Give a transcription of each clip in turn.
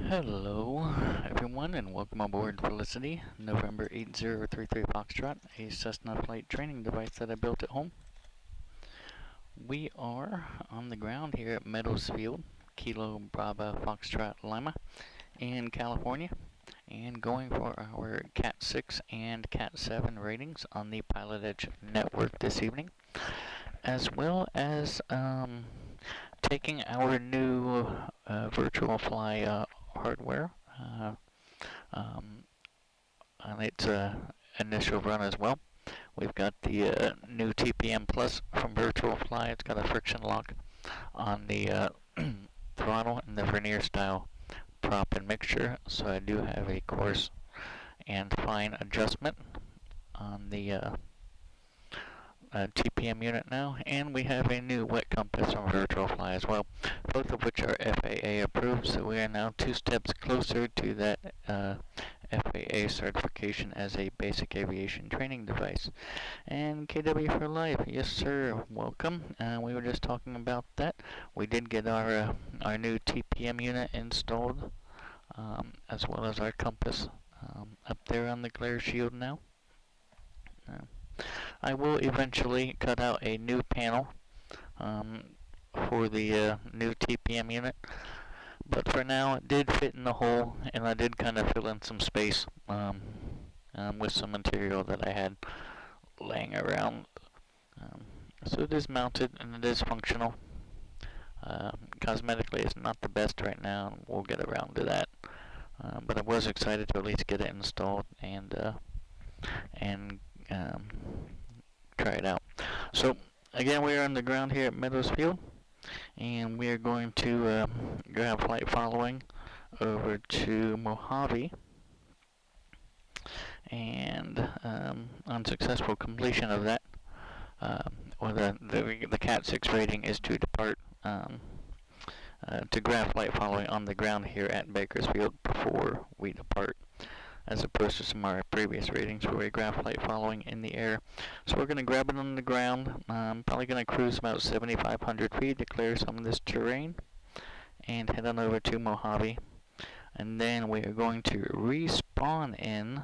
Hello, everyone, and welcome aboard Felicity, November 8033 Foxtrot, a Cessna flight training device that I built at home. We are on the ground here at Meadows Field, Kilo Bravo Foxtrot Lima, in California, and going for our Cat 6 and Cat 7 ratings on the Pilot Edge network this evening, as well as taking our new virtual fly hardware on its initial run as well. We've got the new TPM Plus from Virtual Fly. It's got a friction lock on the throttle and the vernier style prop and mixture, so I do have a coarse and fine adjustment on the TPM unit now, and we have a new wet compass from Virtual Fly as well, both of which are FAA approved, so we are now 2 steps closer to that FAA certification as a basic aviation training device. And KW for life, yes sir, welcome. We were just talking about that. We did get our new TPM unit installed, as well as our compass up there on the glare shield now. I will eventually cut out a new panel for the new TPM unit, but for now it did fit in the hole, and I did kind of fill in some space with some material that I had laying around. So it is mounted and it is functional. Cosmetically it's not the best right now, and we'll get around to that. But I was excited to at least get it installed and try it out. So again, we are on the ground here at Meadows Field, and we are going to grab flight following over to Mojave, and on successful completion of that, or the Cat 6 rating is to depart to grab flight following on the ground here at Bakersfield before we depart, as opposed to some of our previous ratings where we grab flight following in the air. So we're going to grab it on the ground. Probably going to cruise about 7,500 feet to clear some of this terrain and head on over to Mojave. And then we are going to respawn in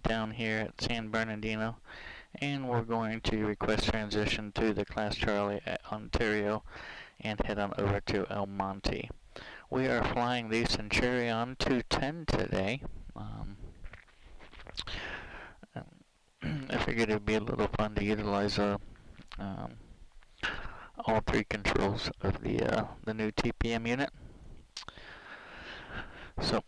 down here at San Bernardino, and we're going to request transition to the Class Charlie at Ontario and head on over to El Monte. We are flying the Centurion 210 today. I figured it would be a little fun to utilize all 3 controls of the new TPM unit. So,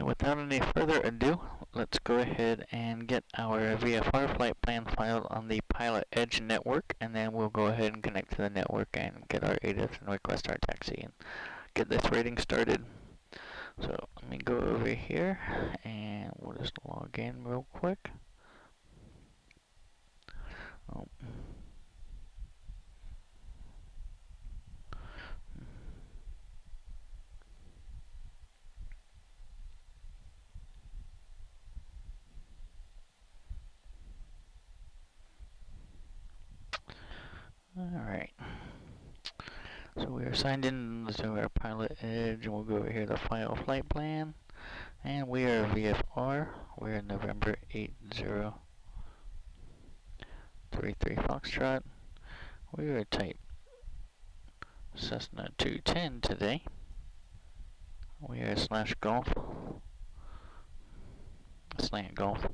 without any further ado, let's go ahead and get our VFR flight plan filed on the Pilot Edge network, and then we'll go ahead and connect to the network and get our ADIS and request our taxi and get this rating started. So let me go over here and we'll just log in real quick. Alright, so we are signed in to our Pilot Edge, and we'll go over here to File Flight Plan, and we are VFR. We are November 8033 Foxtrot. We are type Cessna 210 today. We are / Golf, slant Golf.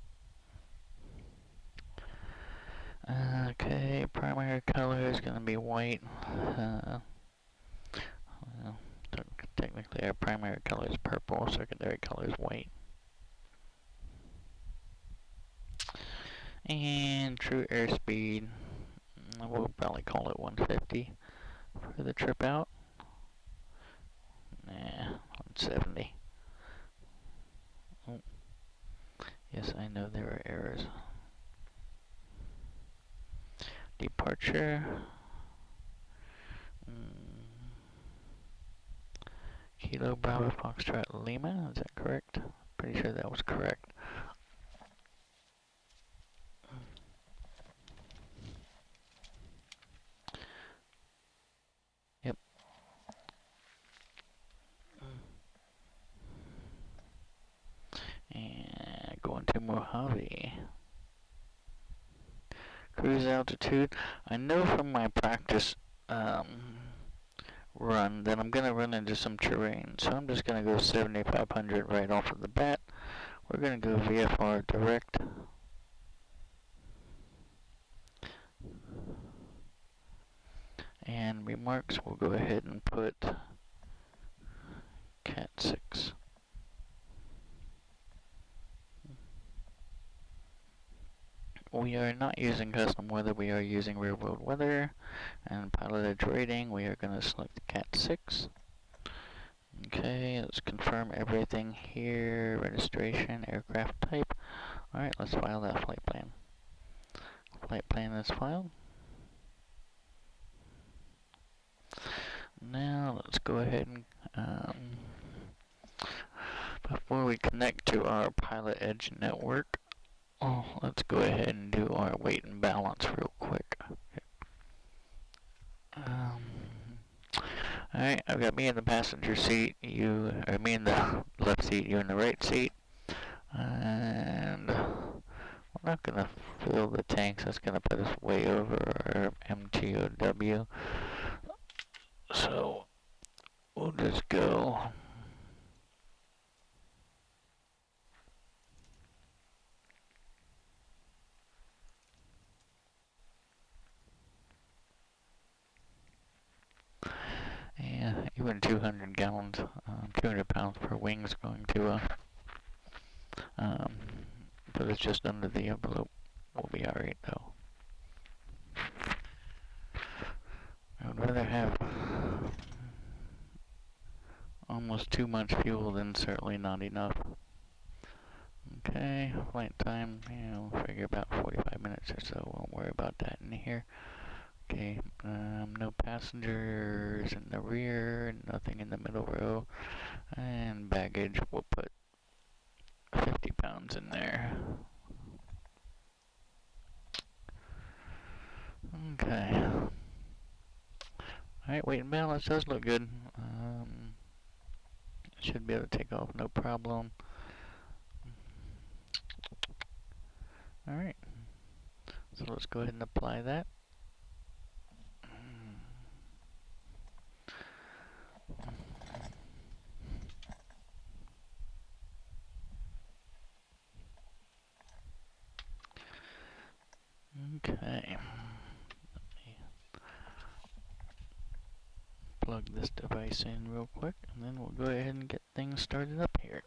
Okay, primary color is going to be white. Well, technically our primary color is purple, secondary color is white. And true airspeed, we'll probably call it 150 for the trip out. Nah, 170. Oh. Yes, I know there are errors. Departure. Kilo Bravo Foxtrot Lima, is that correct? Pretty sure that was correct. Yep. Mojave. Cruise altitude. I know from my practice run that I'm going to run into some terrain, so I'm just going to go 7,500 right off of the bat. We're going to go VFR direct. And remarks, we'll go ahead and put Cat 6. We are not using custom weather, we are using real world weather. And pilotage rating, we are going to select Cat 6. Okay, let's confirm everything here. Registration, aircraft type. Alright, let's file that flight plan. Flight plan is filed. Now let's go ahead and before we connect to our Pilot Edge network, let's go ahead and do our weight and balance real quick. Alright, I've got me in the passenger seat, me in the left seat, you in the right seat. And we're not going to fill the tanks, that's going to put us way over our MTOW. So we'll just go. Yeah, even 200 gallons, 200 pounds per wing is going to put us just under the envelope. We'll be alright though. I would rather have almost too much fuel than certainly not enough. Okay, flight time, we'll figure about 45 minutes or so. Won't worry about that in here. Okay, no passengers in the rear, nothing in the middle row, and baggage, we'll put 50 pounds in there. Okay. Alright, weight and balance does look good. Should be able to take off no problem. Alright, so let's go ahead and apply that. Okay. Let me plug this device in real quick, and then we'll go ahead and get things started up here.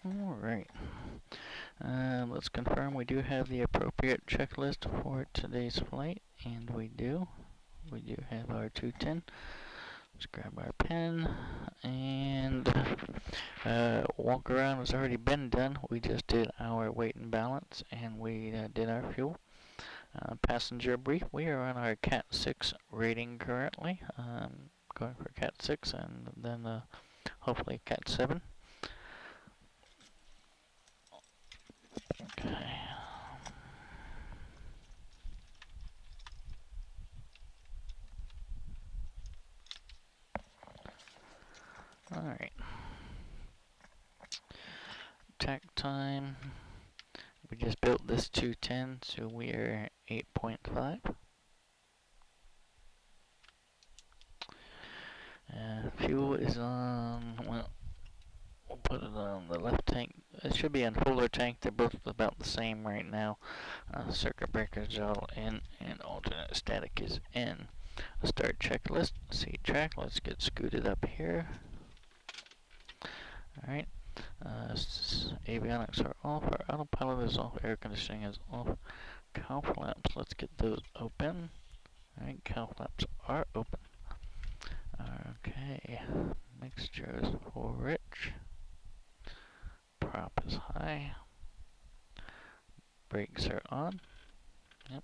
Alright. Let's confirm we do have the appropriate checklist for today's flight, and we do. We do have our 210. Let's grab our pen, and walk around has already been done. We just did our weight and balance, and we did our fuel. Passenger brief, we are on our Cat 6 rating currently. Going for Cat 6 and then hopefully Cat 7. Okay. Alright. Tack time. We just built this 210, so we are 8.5. Fuel is on, well, we'll put it on the left tank. It should be on fuller tank. They're both about the same right now. Circuit breaker is all in, and alternate static is in. Start checklist, seat track. Let's get scooted up here. Alright. Avionics are off. Our autopilot is off. Air conditioning is off. Cow flaps, let's get those open. Alright, cow flaps are open. Okay, mixture is full rich. Prop is high. Brakes are on. Yep.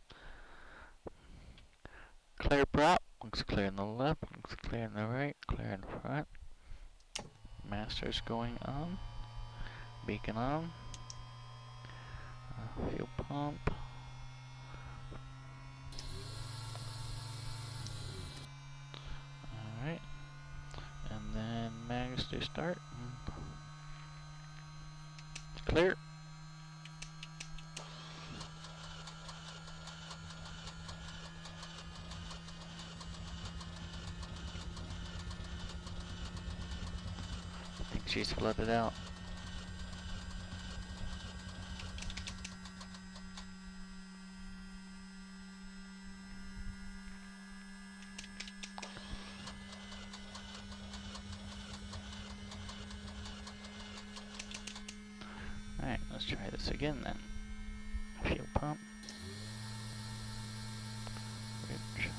Clear prop, looks clear in the left, looks clear in the right, clear in front. Master's going on. Beacon on. Fuel pump. Alright. do start. It's clear. I think she's flooded out. Alright, let's try this again then. Fuel pump. Rich.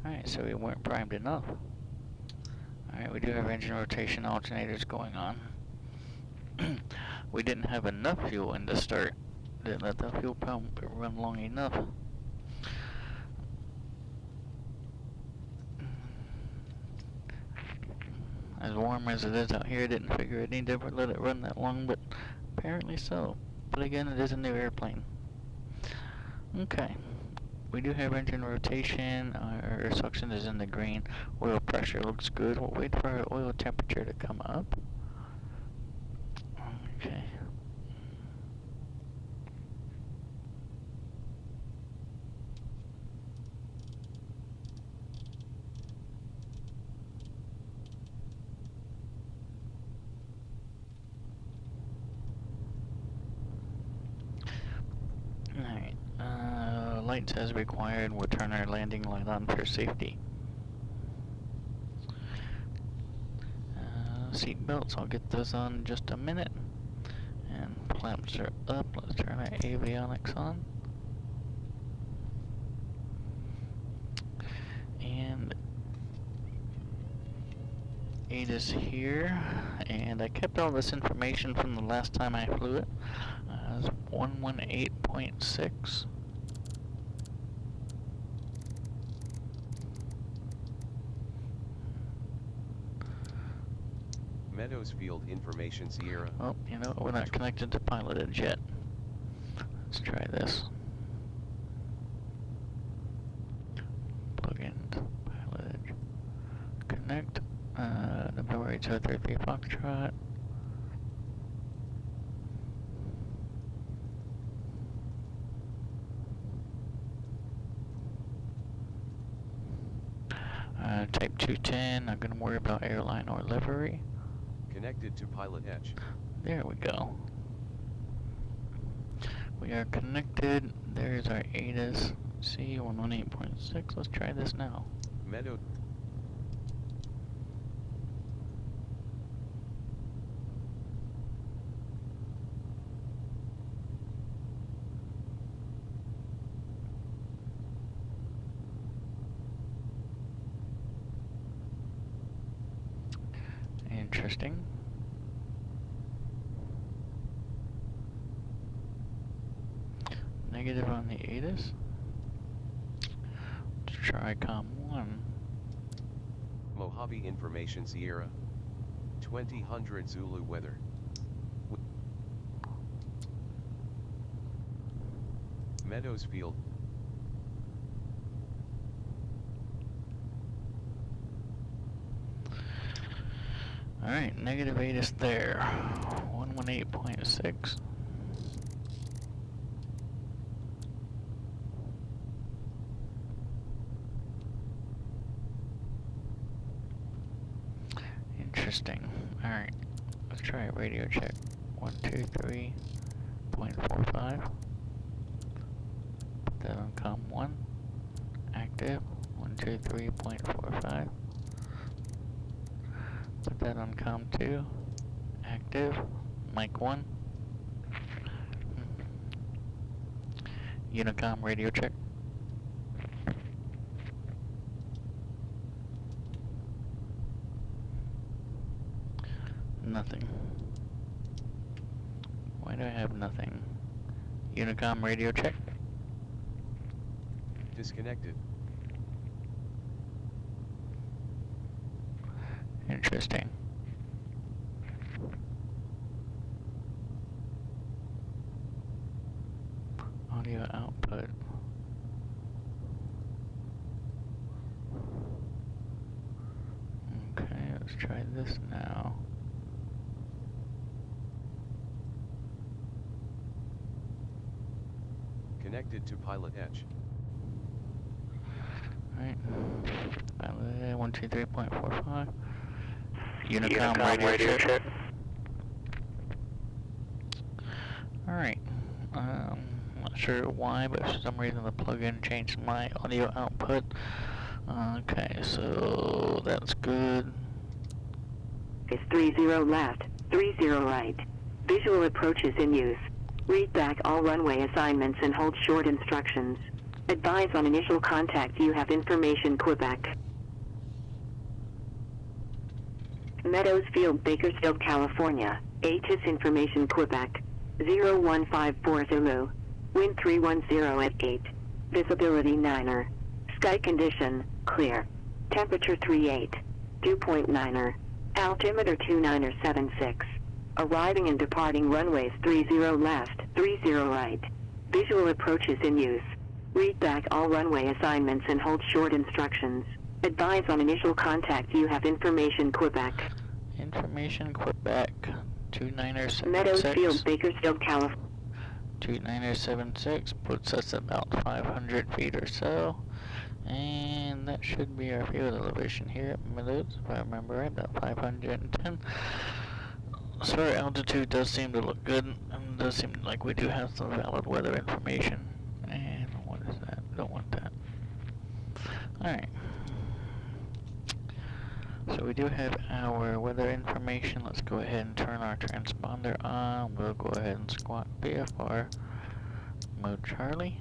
Alright, so we weren't primed enough. Alright, we do have engine rotation alternators going on. We didn't have enough fuel in the start. Didn't let the fuel pump run long enough. As warm as it is out here, I didn't figure it needed to let it run that long, but apparently so. But again, it is a new airplane. Okay. We do have engine rotation. Our suction is in the green. Oil pressure looks good. We'll wait for our oil temperature to come up. Okay. Alright. Lights as required. We'll turn our landing light on for safety. Seat belts, I'll get those on in just a minute. And flaps are up. Let's turn our avionics on. And ATIS here. And I kept all this information from the last time I flew it. It was 118.6. Meadows Field Information Sierra. Oh, you know, we're not connected to piloted yet. Let's try this. Plug in piloted. Connect. November 8033 Foxtrot. Type 210. Not going to worry about airline or livery. Connected to Pilot Edge. There we go. We are connected. There's our ATIS C118.6. Let's try this now. Meadow. Interesting. Negative on the ATIS. Let's try COM 1. Mojave Information Sierra. 2000 Zulu weather. Meadows Field. Alright, negative ATIS there. 118.6. Interesting. Alright, let's try a radio check. 123.45. Put that on COM 1. Active. 123.45. Put that on COM 2. Active. Mic 1. Unicom radio check. Nothing. Why do I have nothing? Unicom radio check. Disconnected. Interesting. Audio output. try this now. Connected to Pilot Edge. Alright. Pilot 123.45. Unicom radio check. Alright. Not sure why, but for some reason the plugin changed my audio output. Okay, so that's good. Is 30 left, 30 right. Visual approach is in use. Read back all runway assignments and hold short instructions. Advise on initial contact. You have information, Quebec. Meadows Field, Bakersfield, California. ATIS information, Quebec. 0154 Zulu. Wind 310 at 8. Visibility 9er. Sky condition, clear. Temperature 38. Dew point 9er. Altimeter 2976. Arriving and departing runways 30 left, 30 right. Visual approach is in use. Read back all runway assignments and hold short instructions. Advise on initial contact. You have information, Quebec. Information, Quebec. 2976. Meadows Field, Bakersfield, California. 2976 puts us about 500 feet or so. And that should be our field elevation here at Meadows, if I remember right, about 510. So our altitude does seem to look good, and does seem like we do have some valid weather information. And what is that? Don't want that. Alright. So we do have our weather information. Let's go ahead and turn our transponder on. We'll go ahead and squat VFR mode Charlie.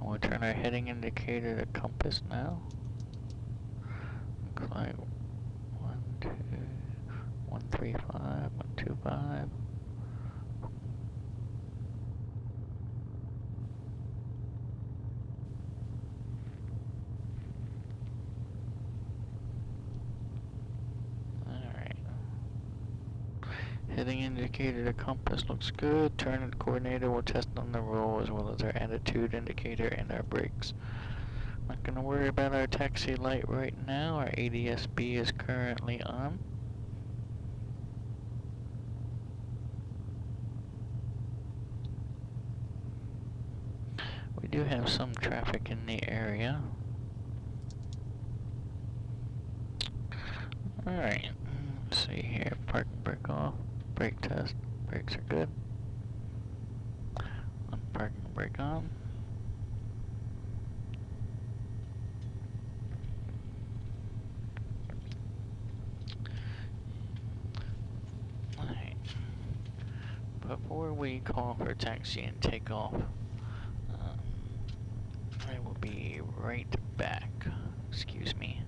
And we'll turn our heading indicator to compass now. Looks like 135, 125. Heading indicator to compass looks good. Turn coordinator will test on the roll as well as our attitude indicator and our brakes. Not going to worry about our taxi light right now. Our ADS-B is currently on. We do have some traffic in the area. Alright, let's see here. Park and brake off. Brake test. Brakes are good. Park and brake on. Alright. Before we call for taxi and take off, I will be right back. Excuse me.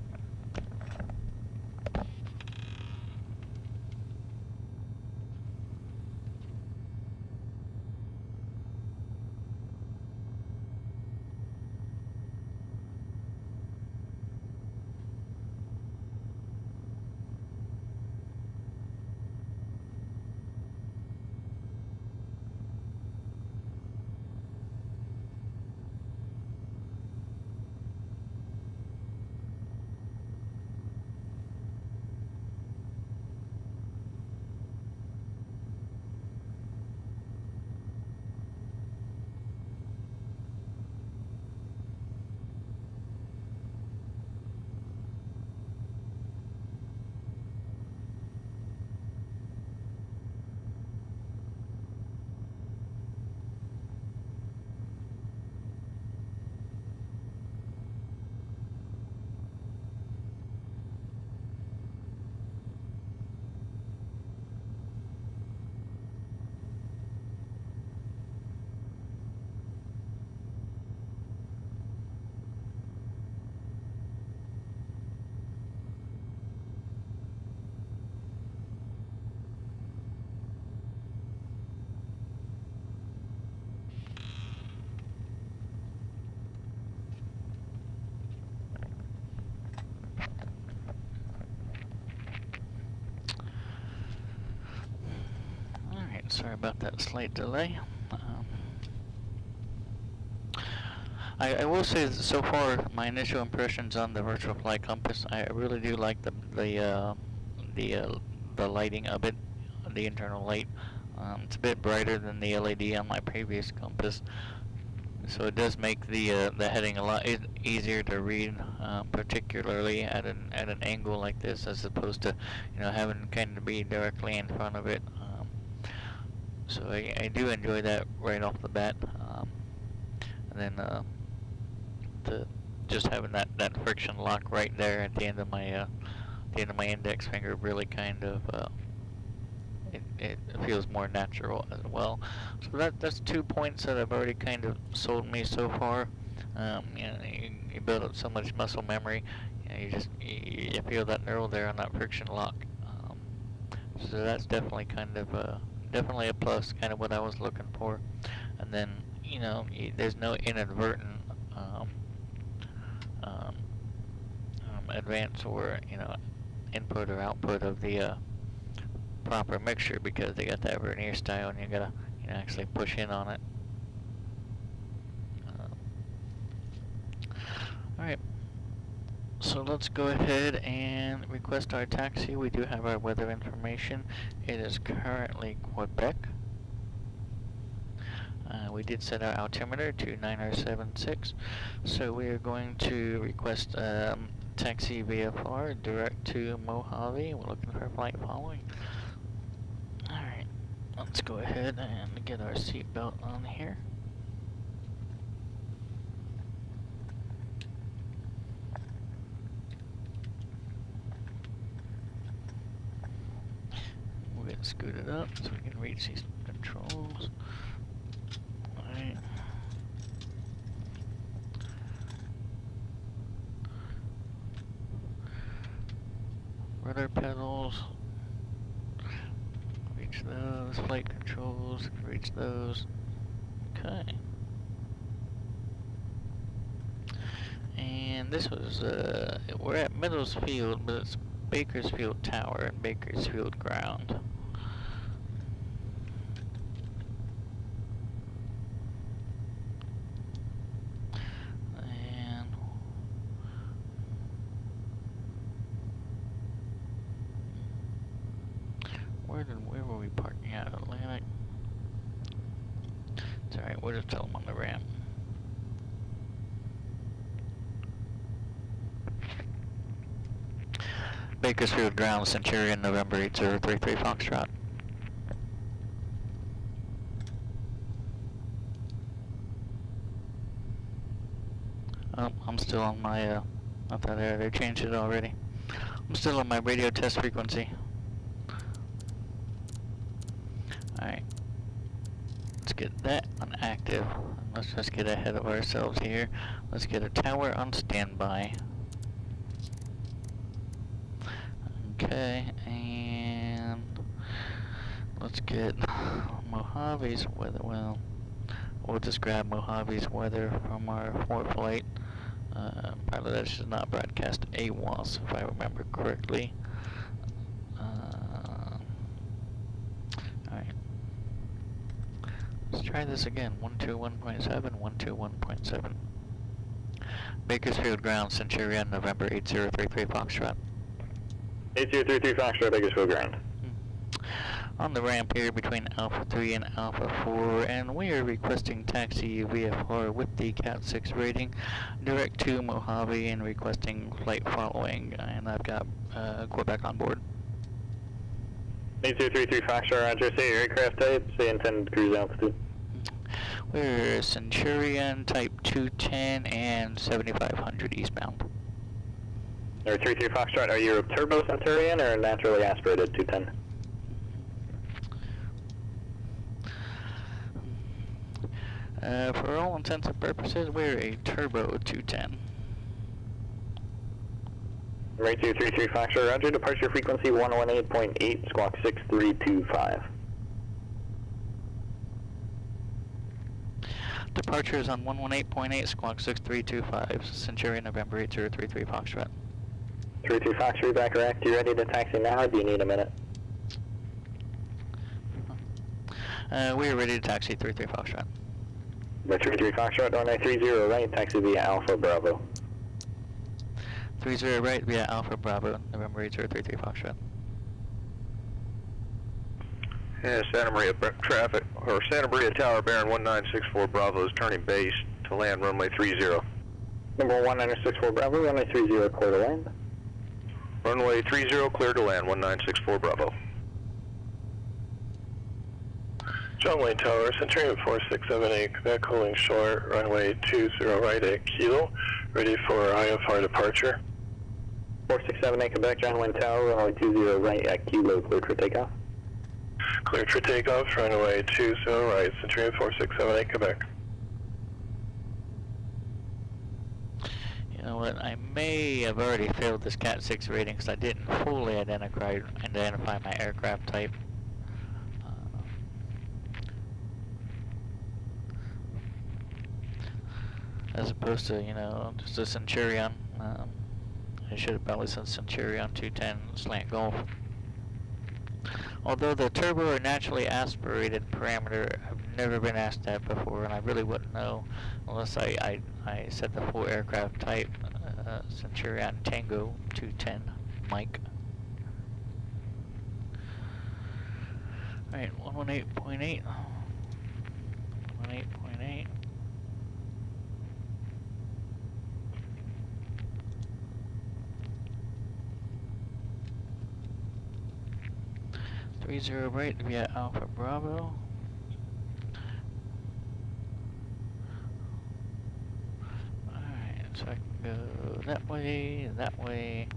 Sorry about that slight delay. I will say that so far, my initial impressions on the virtual flight compass, I really do like the lighting of it, the internal light. It's a bit brighter than the LED on my previous compass, so it does make the heading a lot easier to read, particularly at an angle like this, as opposed to having kind of be directly in front of it. So I do enjoy that right off the bat. And then just having that friction lock right there at the end of my index finger really kind of it feels more natural as well. So that's 2 points that have already kind of sold me so far. You build up so much muscle memory, you feel that neural there on that friction lock. So that's definitely kind of definitely a plus, kind of what I was looking for. And then there's no inadvertent advance or input or output of the proper mixture, because they got that vernier style and you gotta actually push in on it. Alright, so let's go ahead and request our taxi. We do have our weather information. It is currently Quebec. We did set our altimeter to 9076, so we are going to request taxi VFR direct to Mojave. We're looking for a flight following. Alright, let's go ahead and get our seatbelt on here. We'll get scooted up so we can reach these controls. Alright. Rudder pedals. Reach those. Flight controls. Reach those. Okay. And this was, we're at Meadows Field, but it's Bakersfield Tower and Bakersfield Ground. And where were we parking at? Atlantic? It's alright, we'll just tell them on the ramp. Bakersfield Ground, Centurion, November 8033 Foxtrot. Oh, I'm still on my, I thought they changed it already. I'm still on my radio test frequency. Alright. Let's get that on active. Let's just get ahead of ourselves here. Let's get a tower on standby. Okay, and let's get Mojave's weather. Well, we'll just grab Mojave's weather from our flight. Probably that should not broadcast AWOS, if I remember correctly. Alright. Let's try this again. 121.7, 121.7. Bakersfield Ground, Centurion, November 8033 Foxtrot. 8033 Foxtrot, Bakersfield Ground. On the ramp here between Alpha 3 and Alpha 4, and we are requesting taxi VFR with the Cat 6 rating direct to Mojave and requesting flight following, and I've got Quebec on board. 8233 Foxtrot, roger. Say your aircraft type, say intended cruise altitude. We're Centurion type 210 and 7500 eastbound. Or 33 Foxtrot, are you a turbo Centurion or naturally aspirated 210? For all intents and purposes, we're a turbo 210. 8233 Foxtrot, roger. Departure frequency 118.8, squawk 6325. Departure is on 118.8, squawk 6325, Centurion, November 8033 Foxtrot. 33 Foxtrot, back correct. You ready to taxi now, or do you need a minute? We are ready to taxi 33 Foxtrot. Number 33 Foxtrot, runway 30 right, taxi via Alpha Bravo. 30 right via Alpha Bravo, November 8033 Foxtrot. Yeah, Santa Maria traffic, or Santa Maria Tower, bearing 1964 Bravo is turning base to land runway 30. Number 1964 Bravo, runway 30 clear to land. Runway 30 clear to land, 1964 Bravo. John Wayne Tower, Centurion 4678, Quebec, holding short, runway 20 right at Kilo, ready for IFR departure. 4678 Quebec, John Wayne Tower, runway 20 right at Kilo, cleared for takeoff. Cleared for takeoff, runway 20 right, Centurion 4678, Quebec. You know what, I may have already failed this Cat 6 rating because I didn't fully identify my aircraft type. As opposed to, you know, just a Centurion. I should have probably said Centurion 210 slant Golf. Although the turbo or naturally aspirated parameter, I've never been asked that before, and I really wouldn't know unless I said the full aircraft type, Centurion Tango 210 Mike. Alright, 118.8. 118.8. Zero right via Alpha Bravo. Alright, so I can go that way, that way.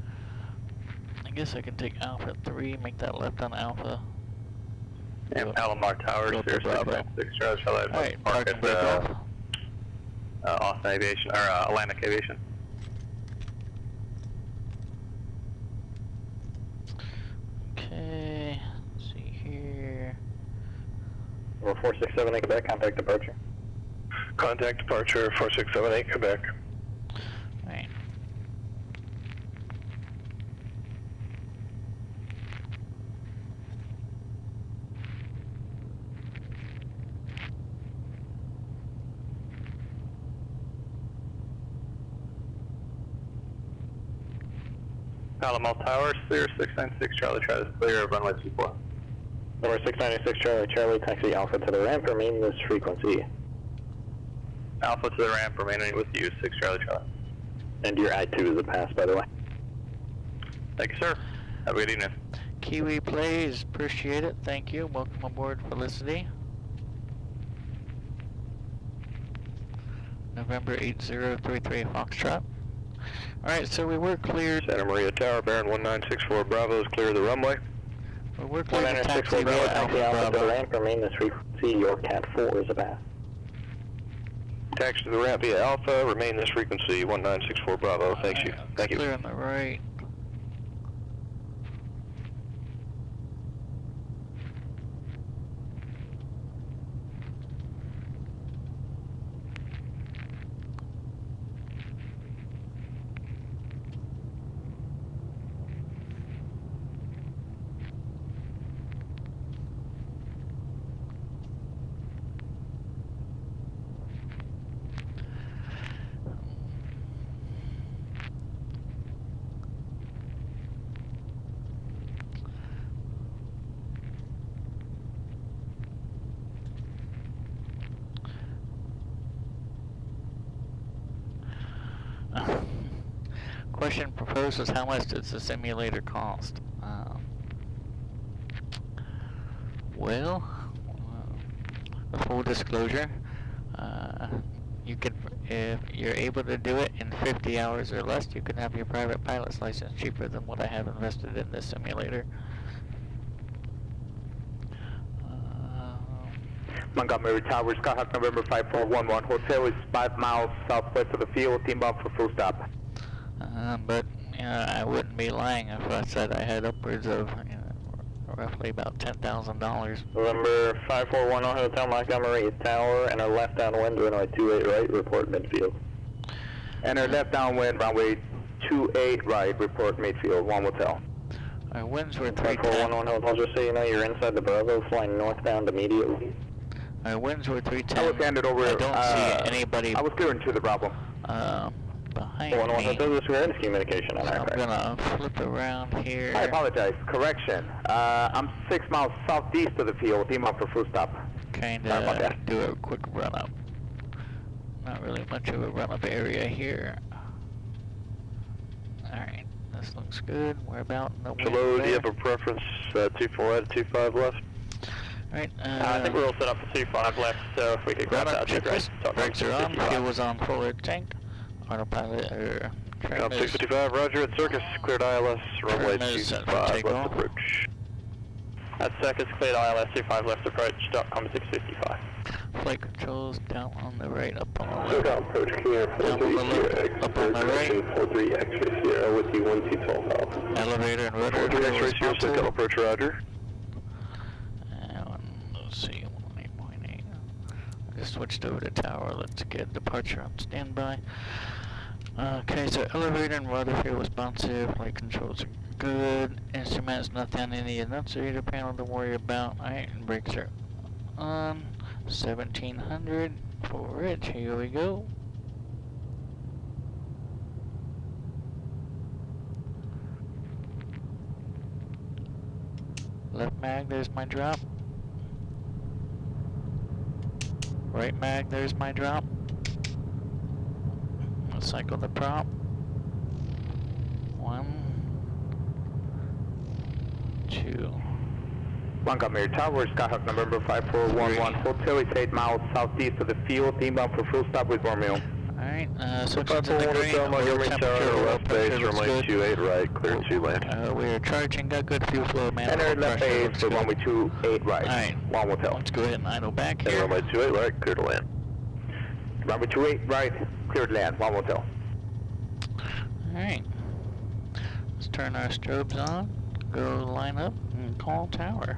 I guess I can take Alpha 3, make that left on Alpha. And Palomar Tower, Go Sierra Bravo. 696, Charlie, shall I Alright, park park at and break off. Austin Aviation, or Atlantic Aviation? Okay, let's see here. Number 4678 Quebec, contact departure. Contact departure 4678, Quebec. Alright. Palomar Tower, Sierra 696, Charlie, try to clear of runway 24. Number 696 Charlie, taxi Alpha to the ramp, remain this frequency. Alpha to the ramp, remaining with you, 6 Charlie, Charlie. And your I-2 is a pass, by the way. Thank you, sir. Have a good evening. Kiwi Plays, appreciate it, thank you. Welcome aboard, Felicity. November 8033 Foxtrot. Alright, so we were cleared. Santa Maria Tower, bearing 1964 Bravo is clear of the runway. We were cleared to taxi 1964 via Bravo, taxi Alpha Alpha to the Bravo. ramp, remain this frequency. Your Cat 4 is a pass. Taxi to the ramp via Alpha, remain this frequency, 1964 Bravo. Thank you. Thank you. Clear on the right. Question proposed is how much does the simulator cost? Well, full disclosure, you could, if you're able to do it in 50 hours or less, you can have your private pilot's license cheaper than what I have invested in this simulator. Montgomery Tower, Skyhawk November 5411. Hotel is 5 miles southwest of the field. Team bound for full stop. But you know, I wouldn't be lying if I said I had upwards of roughly about $10,000. November 5410 Hotel Montgomery Tower, and our left downwind, runway 28 right, report midfield. Enter left downwind, runway 28 right, report midfield, 1 hotel. Our winds were 310. 5411 Hotel, just so you know, you're inside the Bravo, flying northbound immediately. Winds were 310. I was handed over. I don't see anybody I was clearing to the problem. behind One me. this we're in communication on So I'm aircraft. gonna flip around here. I apologize. Correction. I'm 6 miles southeast of the field. Inbound for full stop. Kinda do a quick run up. Not really much of a run up area here. Alright, this looks good. We're about in the wind. Hello, do you have a preference? 24 right, 25 left? Alright, I think we're all set up for 25 left, so if we could grab run that, up that'd be great. checklist. Brakes are on. Fuel was on forward tank. Autopilot or trim Com is 655, roger, at Circus, cleared ILS, runway Trim is set for 25, takeoff. left approach. At Circus, cleared ILS 25 left approach, .com 655. flight controls down on the right, up on the So left. down approach clear, Down on the left, up on the right. 43 X-ray Sierra with you 1212 Alpha. Elevator and rudder. 43 X-ray, Sierra, SoCal approach, roger. And let's see, 8.8. I just switched over to tower. Let's get departure on standby. Okay, so elevator and rudder here responsive. Flight controls are good. Instruments, nothing in the annunciator panel to worry about. Alright, and brakes are on. 1700 for it. Here we go. Left mag, there's my drop. Right mag, there's my drop. Let's cycle the prop. 1, 2. Montgomery Tower, Skyhawk November 5411. Hotel is 8 miles southeast of the field. Inbound for full stop with Romeo. Alright, sections in the 54 green. Hotel, Montgomery Tower, Oil left base, pressure looks runway good. 28 right, clear to land. We are charging, got good fuel flow, man. Enter left base for runway 28 right. Alright, One hotel. let's go ahead and idle back And here. runway 28 right, clear to land. Runway 28 right, cleared land. One hotel. Alright, let's turn our strobes on, go line up, and call tower.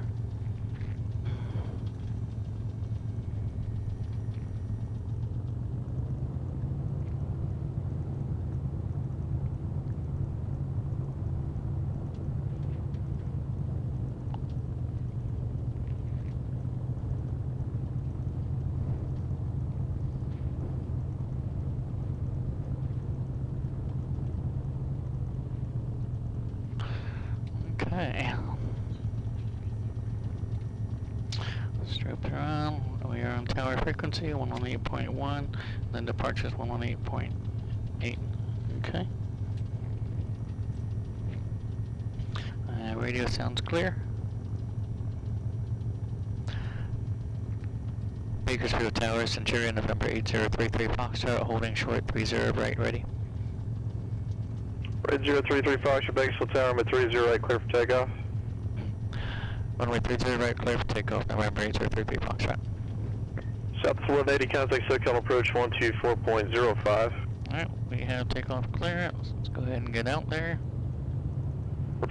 Okay. Strobes are on. We are on tower frequency 118.1, then departure is 118.8. Okay. Radio sounds clear. Bakersfield Tower, Centurion, November 8033 Foxtrot, holding short 30 right, ready. Right 033 Foxtrot, Bakersfield Tower, runway 30 right, clear for takeoff. Runway 30 right, clear for takeoff, November 8033 Foxtrot. South 1180, contact SoCal approach 124.05. Alright, we have takeoff clearance. Let's go ahead and get out there.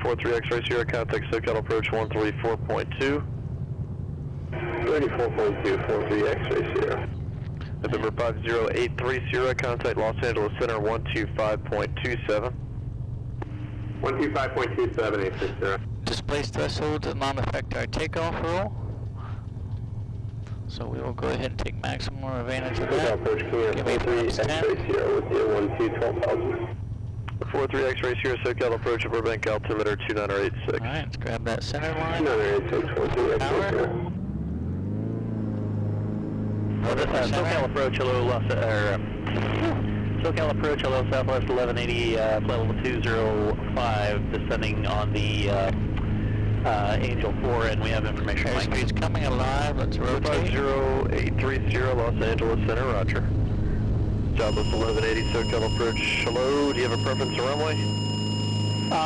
43 X-ray Sierra, contact SoCal approach 134.2. 34.2, 43 X-ray Sierra. November 5083 Sierra, contact Los Angeles Center 125.27. 125.27, 86 Sierra. Displace threshold does not affect our takeoff roll, so we will go ahead and take maximum advantage of SoCal that. approach clear, Give me 43 flaps 10. X-ray Sierra with you 12,000. 43 X-ray Sierra, SoCal approach at Burbank altimeter 2986. Alright, let's grab that center line. 2986, 43 X-ray Power. Sierra. SoCal approach, hello, SoCal approach, hello, Southwest 1180, level 205, descending on the Angel 4, and we have information. Airspeed's coming alive, let's rotate. 50830 Los Angeles Center, roger. Southwest 1180, SoCal approach, hello, do you have a preference to runway?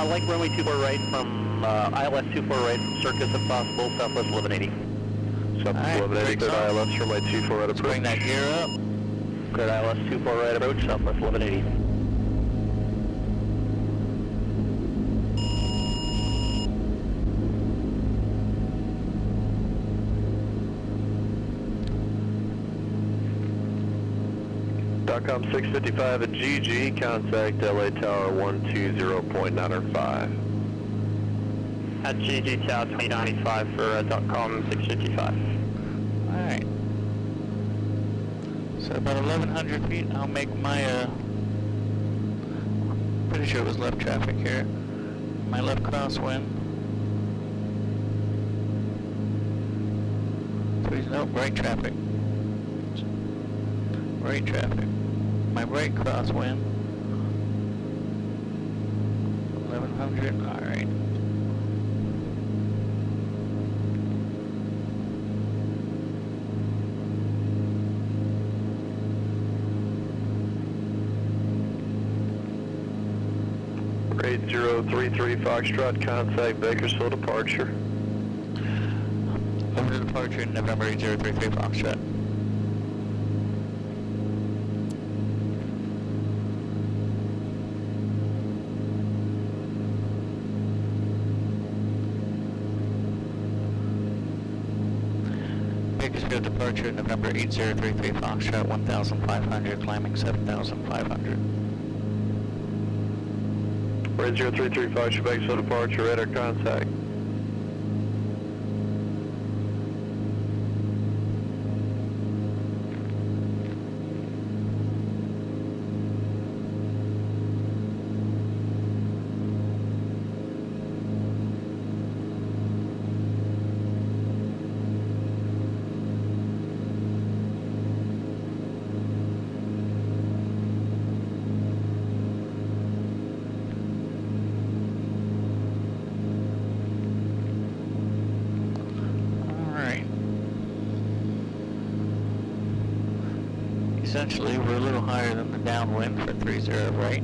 Like runway 24 right from ILS 24 right from Circus if possible, Southwest 1180. Southwest Alright, 1180, brakes clear on. ILS, runway 24 right Let's approach. bring that gear up. Cleared ILS 24 right approach, Southwest 1180. .com 655 at GG, contact LA Tower 120.95. At GG Tower 2095 for .com 655. Alright, So about 1,100 feet, I'll make my, pretty sure it was left traffic here. My left crosswind. Nope, right traffic. Right traffic. My right crosswind. 1,100, alright. Grade 033 Foxtrot, contact Bakersfield departure. Over to departure in November 8033 Foxtrot. Bakersfield departure November 8033 Foxtrot 1,500, climbing 7,500. Grade 033 Foxtrot, Bakersfield departure, radar contact. Essentially, we're a little higher than the downwind for 30 right.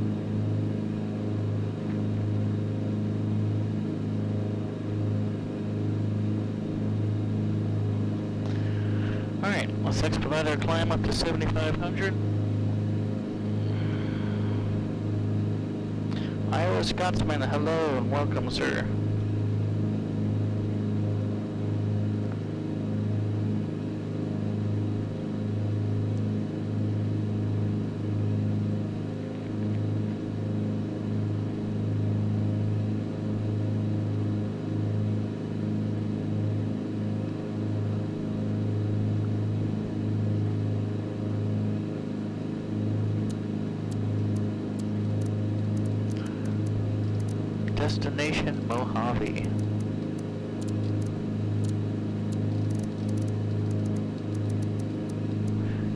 Alright, let's expedite our climb up to 7,500. Iowa Scotsman, hello and welcome, sir. Destination Mojave.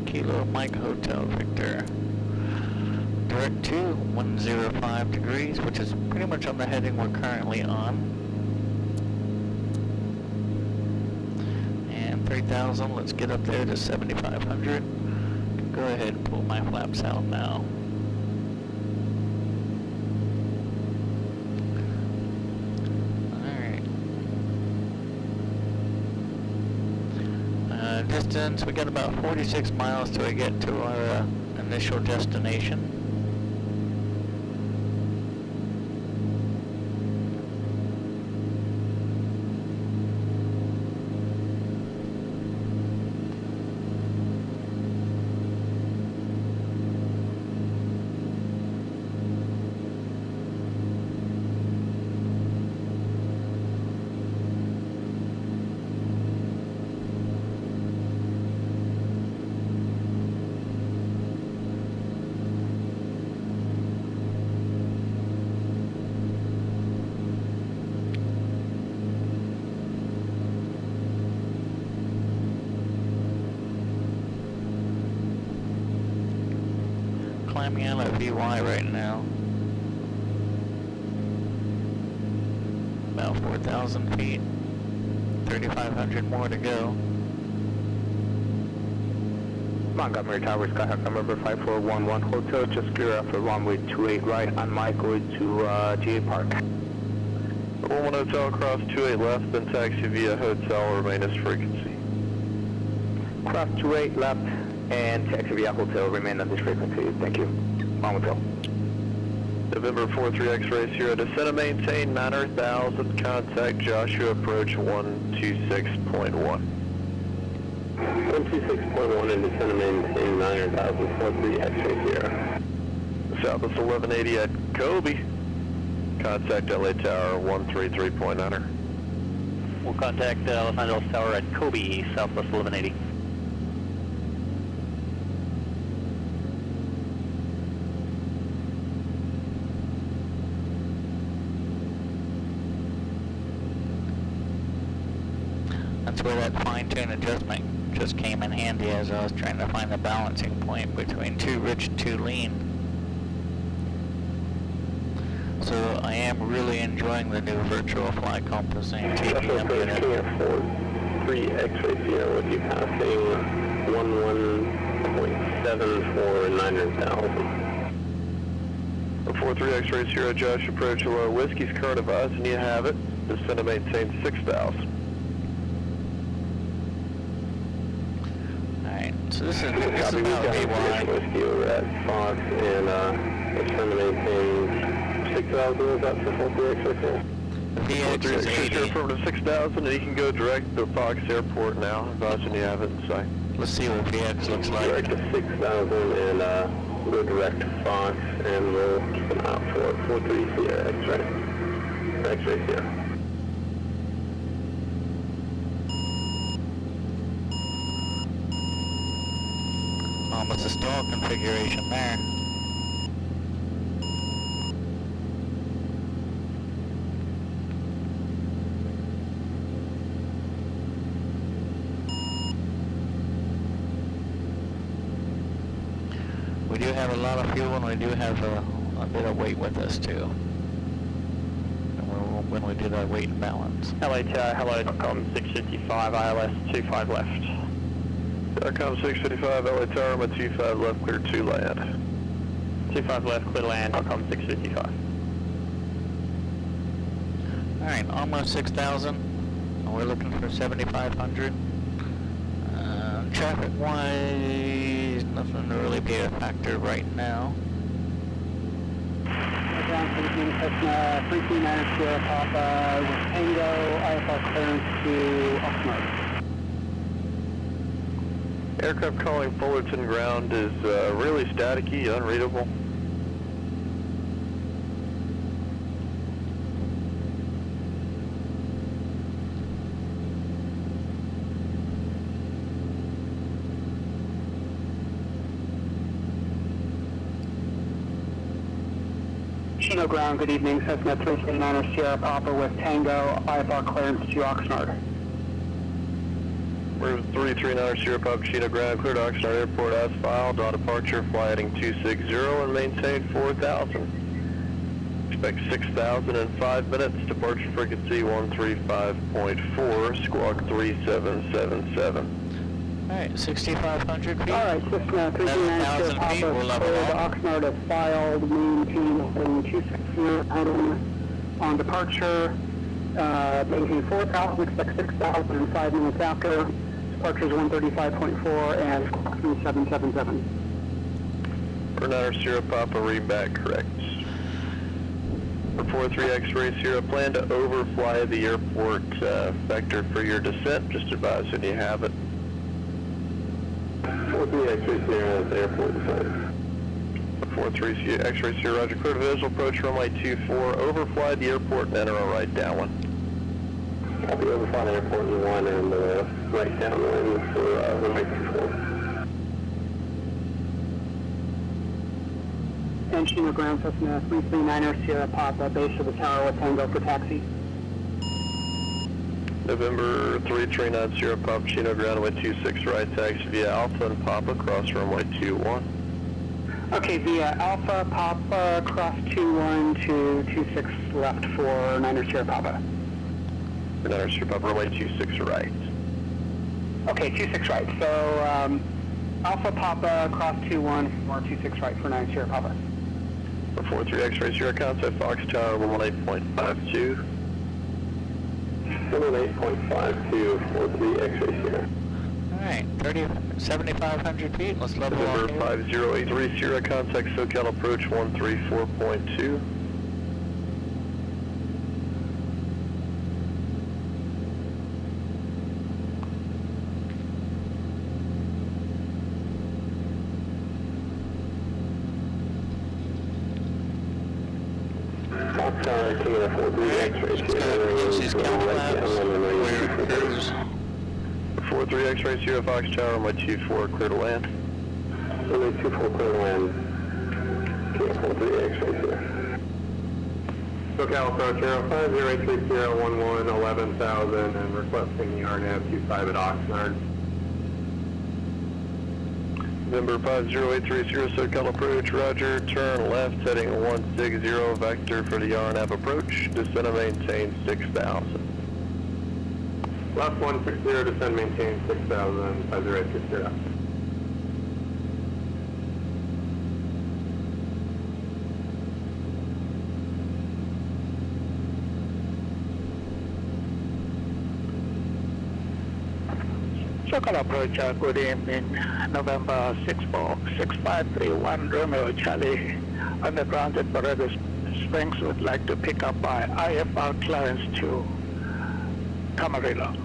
Kilo Mike Hotel Victor. Direct to 105 degrees, which is pretty much on the heading we're currently on. And 3,000, let's get up there to 7,500. Go ahead and pull my flaps out now. Distance, we got about 46 miles till we get to our initial destination. Climbing out of VY right now. About 4,000 feet. 3,500 more to go. Montgomery Tower, Skyhawk number 5411 Hotel, just clear off the runway 28 right on Michael to GA Park. 11 Hotel, cross 28 left, then taxi via hotel, remain as frequency. Cross 28 left and taxi via hotel, remain on this frequency. Thank you. Long Hotel. November 43 X-ray Sierra, descend and maintain 9,000, contact Joshua approach 126.1. 126.1 and descend and maintain 9,000, 43 X-ray Sierra. Southwest 1180 at Kobe, contact LA Tower 133.9. We'll contact Los Angeles Tower at Kobe, Southwest 1180. where that fine-tune adjustment just came in handy as I was trying to find the balancing point between too rich and too lean. So I am really enjoying the new virtual fly compassing TPM unit. Three X-ray Sierra with you passing 11.7 for 900,000. 43 X-ray Sierra, Josh, approach hello. Whiskey's current advice, and you have it. Descend to maintain 6,000. Alright, so this is about AY. Whiskey over at Fox, and descend to maintain 6,000. Is that for 43 X-ray Sierra? VX is 80. Affirmative 6,000, and you can go direct to Fox Airport now. Advising you have it in sight. Let's see what VX looks like. Direct to 6,000 and go direct to Fox, and we'll keep an eye out for 43 Sierra X-ray. X-ray Sierra. Almost a stall configuration there. We do have a lot of fuel, and we do have a bit of weight with us too. When we do that weight and balance. LA Tower, hello, com 655, ILS 25 left. Com 655, LA Tower, I'm at 25 left, clear to land. 25 left, clear to land, com 655. Alright, almost 6,000. We're looking for 7,500. Traffic-wise, nothing to really be a factor right now. Ground for the Cessna 339 Sierra Papa with Tango, IFR clearance to Oxnard. Aircraft calling Fullerton ground is really staticky, unreadable. Chino ground, good evening, Cessna 339 Sierra Papa with Tango, IFR clearance to Oxnard. We're 339 Sierra Papa, Chino ground, cleared Oxnard Airport as filed, on departure, fly heading 260 and maintain 4,000. Expect 6,000 in 5 minutes, departure frequency 135.4, squawk 3777. Alright, 6,500 feet. Alright, Cessna 339 Sierra Papa, cleared Oxnard as filed, maintain 260 item on departure, maintain 4,000, expect 6,000 in 5 minutes after, departure is 135.4 and squawk 3777. 49 Sierra Papa, read back correct. 43 X-ray Sierra, plan to overfly the airport vector for your descent, just advise when you have it. 43 X-ray Sierra at the airport descent. 43 X-ray Sierra, roger, clear to visual, approach runway 24, overfly the airport and enter a right downwind. Copy, overfly the airport in 1 and right downwind for runway 24. And Chino ground, Cessna 339 Sierra Papa, base of the tower with Tango for taxi. November 339 Sierra Papa, Chino ground, runway 26 right, taxi via Alpha and Papa, cross runway 21. Okay, via Alpha, Papa, cross 21 to 26 left for 9 Sierra Papa. 9 Sierra Papa, runway 26 right. Okay, 26 right. So, Alpha, Papa, cross 21 for 26 right for 9 Sierra Papa. 43 X-ray Sierra, contact Fox Tower, 118.52. 118.52, 43 X-ray Sierra. Alright, 7,500 feet, let's level off November here. 5083 Sierra, contact SoCal approach 134.2. Fox Tower, King 43 X-ray Sierra. Use these count flaps, where it cruise. 43 X-ray Sierra, Fox Tower, runway 24, clear to land. Runway 24, clear to land. King 43 X-ray Sierra. SoCal approach 050-830-11, 11,000 and requesting the RNAV 25 at Oxnard. November 50830 SoCal approach, roger, turn left heading 160 vector for the RNAV approach, descend and maintain 6,000. Left 160, descend maintain 6,000, 50860. SoCal approach, good evening, November 6531 Romeo Charlie, underground at Borrego Springs, would like to pick up by IFR clearance to Camarillo.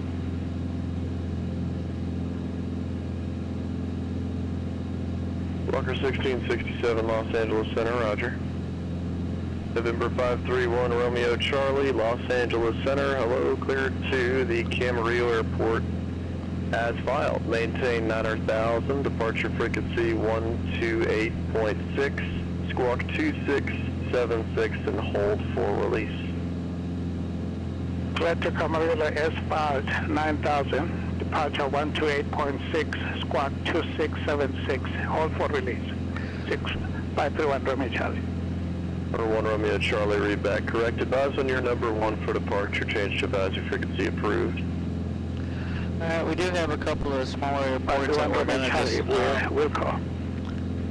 Walker 1667 Los Angeles Center, roger. November 531 Romeo Charlie, Los Angeles Center, hello, cleared to the Camarillo Airport as filed. Maintain 9,000, departure frequency 128.6, squawk 2676 and hold for release. Cleared to Camarillo as filed, 9,000, departure 128.6, squawk 2676, hold for release. 6531 Romeo Charlie. Number 1 Romeo Charlie, read back correct. Advise on your number 1 for departure, change to advisory frequency approved. We do have a couple of smaller airports that we're going to just... we'll call.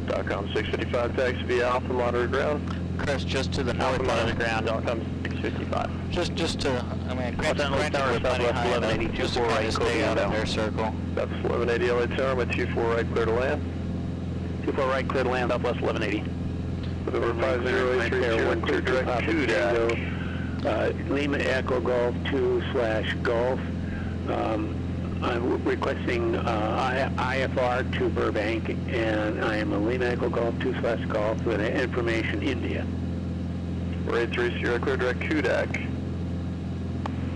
.com 655, taxi via Alpha, monitor ground. Chris, just to the north Monitor of... ground, .com 655. Just to... I mean, granted Tower we're plenty Southwest high enough, 1180, just to 24 kind right, of stay out of their circle. That's 1180 LA Tower, my 24 right, clear to land. 24 right, clear to land, Southwest 1180. November 50830, clear direct Kudak. Lima Echo Golf 2/Golf. I'm requesting IFR to Burbank, and I am a Lima Echo Golf 2/Golf with information India. 830, clear direct Kudak.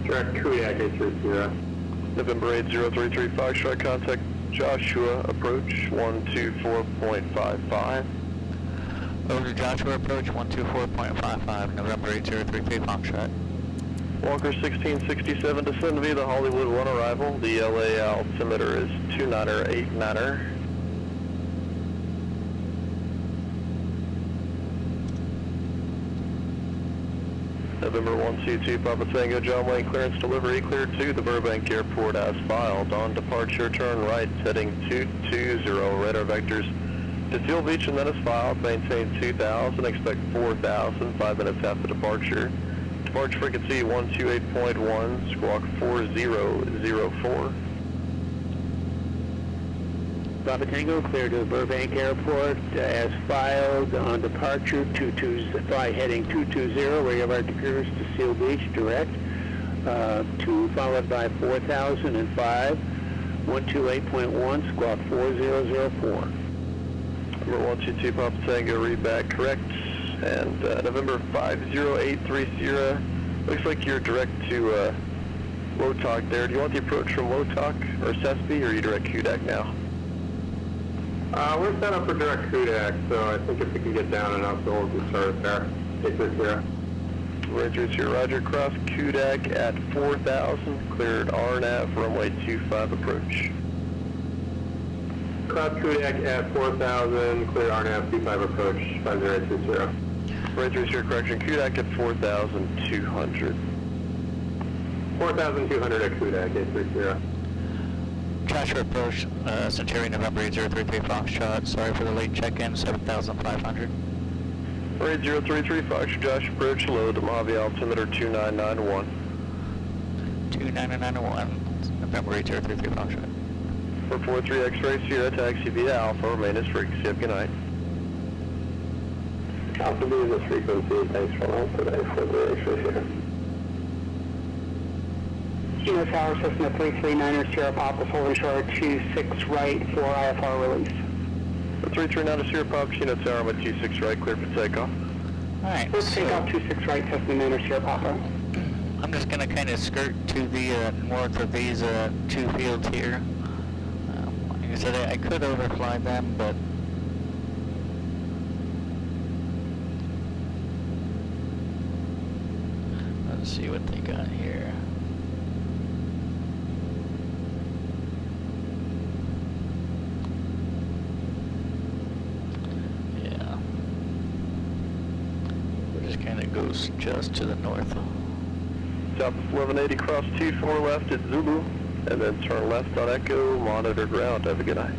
Direct Kuyak 830. November 8033 Foxtrot, contact Joshua, approach 124.55. Over to Joshua approach 124.55, November 8033 Foxtrot. Walker 1667, descend via the Hollywood 1 arrival. The LA altimeter is 2989er. November 122, Papa Tango, John Wayne, clearance delivery cleared to the Burbank Airport as filed. On departure, turn right, heading 220, radar vectors to Seal Beach and then as filed. Maintain 2,000, expect 4,000, 5 minutes after departure. Departure frequency 128.1, squawk 4004. Papa Tango, clear to Burbank Airport as filed. On departure, fly heading 220, radar vectors to Seal Beach, direct. 2 followed by 4005, 128.1, squawk 4004. Number 122, Papa Tango, read back correct. And November 50830, looks like you're direct to Wotok there. Do you want the approach from Wotok or Sespe, or are you direct Kudak now? We're set up for direct Kudak, so I think if we can get down enough, the whole can start there. 830. Roger, roger, cross Kudak at 4,000, cleared RNAV, runway 25 approach. Cross Kudak at 4,000, clear RNAV 25 approach, 5030. Roger, correction, Kudak at 4,200. 4,200 at Kudak, 830. Joshua approach, Centurion November 8033 Foxtrot, sorry for the late check-in, 7,500. 8033 Foxtrot, Josh approach, hello, to Mojave altimeter 2991. 2991, November 8033 Foxtrot. 443 X-ray Sierra, taxi via Alpha, remain as frequency, have a good night. Alpha B is a frequency, thanks for all today for the X-ray Sierra. Kilo Tower, Cessna 339er, Sierra Papa, holding short 26 right for IFR release. 339 Sierra Papa, Kilo Tower, I'm at 26 right, clear for takeoff. Alright, Let's take off 26 right, Cessna 9er, Sierra Papa. I'm just going to kind of skirt to the north of these two fields here. Like I said, I could overfly them, but Let's see what they got here. Yeah. It just kind of goes just to the north. Southwest 1180, cross 24 left at Zulu, and then turn left on Echo, monitor ground. Have a good night.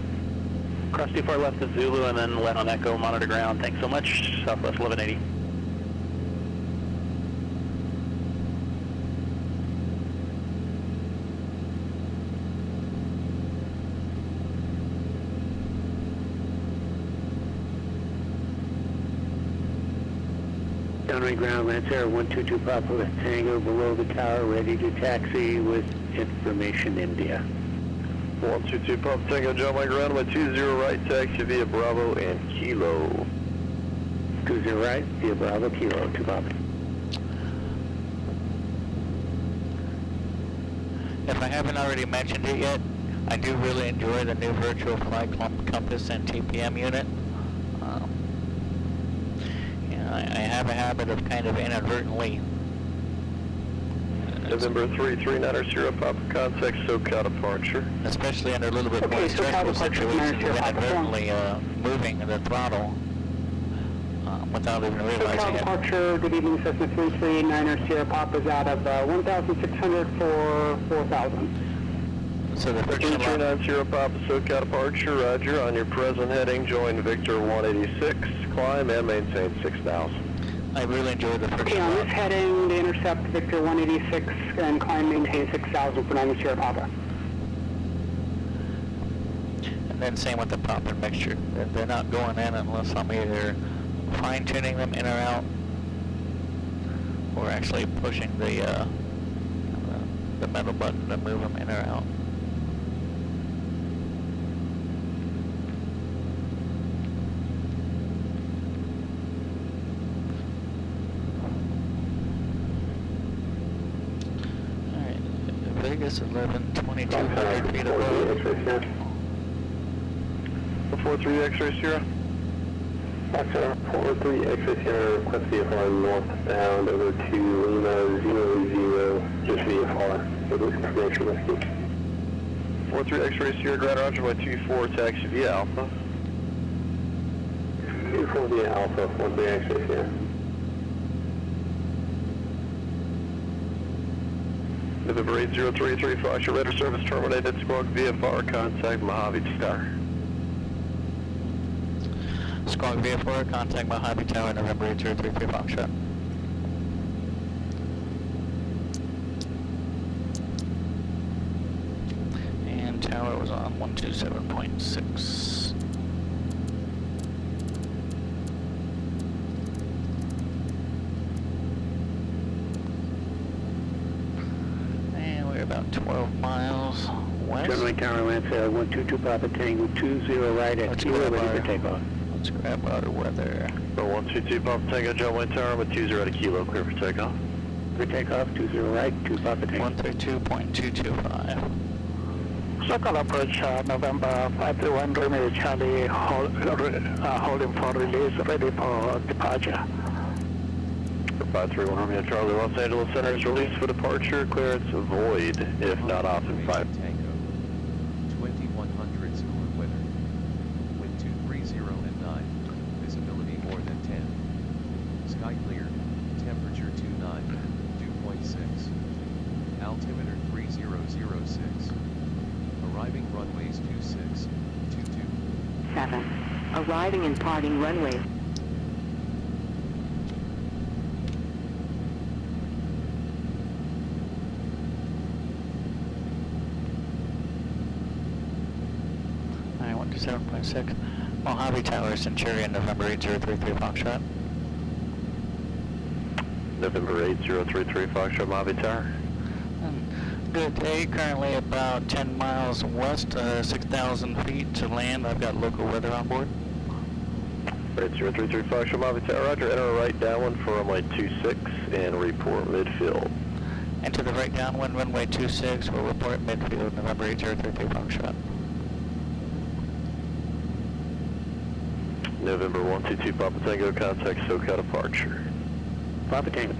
Cross 24 left at Zulu, and then left on Echo, monitor ground. Thanks so much. Southwest 1180. Downrange ground, Lance Air 122 Papa Tango below the tower, ready to taxi with information India. 122 Papa Tango, John Mike runway 20 right, taxi via Bravo and Kilo. 20 right, via Bravo, Kilo, 2 Papa. If I haven't already mentioned it yet, I do really enjoy the new virtual flight compass and TPM unit. I have a habit of kind of inadvertently. November 339er, Sierra Papa, contact SoCal departure. Especially under a little bit more stressful situations of inadvertently moving the throttle without even realizing SoCal it. departure, good evening, Cessna 339er, Sierra Papa is out of 1,600 for 4,000. So the friction 339 Sierra Papa, SoCal departure, roger. On your present heading, join Victor 186, climb and maintain 6,000. I really enjoy the friction Okay, on this heading, to intercept Victor 186 and climb maintain 6,000 for 9 Sierra Papa. And then same with the pop and mixture. They're not going in unless I'm either fine-tuning them in or out, or actually pushing the metal button to move them in or out. Vegas 11,200 feet above. 43 X-ray Sierra. Foxtrot 43 X-ray Sierra, request VFR northbound over to Lima 00, just VFR. So this is Commercial Rescue. 43 X-ray Sierra, ground roger by 24, taxi via Alpha. 24 via Alpha, 43 X-ray Sierra. November 8033, Foxtrot radar service terminated, Squawk VFR, contact Mojave Tower. Squawk VFR, contact Mojave Tower, November 8033 Foxtrot. And tower was on 127.6. About 12 miles west. Runway Tower, Lance 122 Papa Tango 20 right at Kilo, ready for takeoff. Let's grab our weather. 122 Papa Tango, John Wayne Tower with 20 at a Kilo, clear for takeoff. For takeoff, 20 right, 2 Papa Tango. 132.225. Circle approach, November 531, Romeo Charlie, holding for release, ready for departure. 531 Romeo Charlie, Los Angeles Center is released for departure. Clearance void, if not off in 5. Tango, 2100 score weather. Wind 230 and 9. Visibility more than 10. Sky clear. Temperature 29. Dew point 6. Altimeter 3006. Arriving runways 26, 22. 7. Arriving and parting runways. Alright, 127.6. Mojave Tower, Centurion, November 8033 Foxtrot. November 8033 Foxtrot, Mojave Tower. Good day, currently about 10 miles west, 6,000 feet to land. I've got local weather on board. 8033 Foxtrot, Mojave Tower, roger. Enter a right downwind for runway 26 and report midfield. Enter the right downwind, runway 26, we'll report midfield, November 8033 Foxtrot. November 122 Papa Tango, contact SoCal departure. Papa Tango.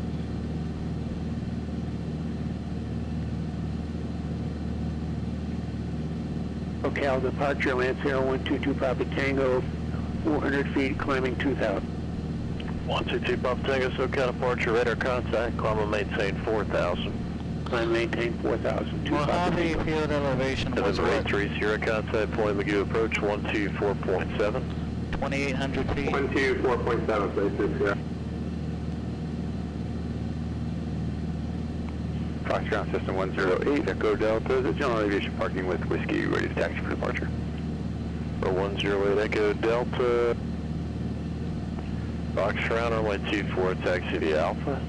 SoCal departure, land 0122 Papa Tango, 400 feet, climbing 2000. 122 Papa Tango, SoCal departure, radar contact, climb and maintain 4,000. Climb maintain 4,000. Mojave field elevation was what? 830 contact, Point McGee approach 124.7. 2,800 feet. 124.7, please, yeah. Foxtrot System 108, Echo Delta, the general aviation parking with whiskey, ready to taxi for departure. 108 Echo Delta. Foxtrot runway 24, taxi via Alpha.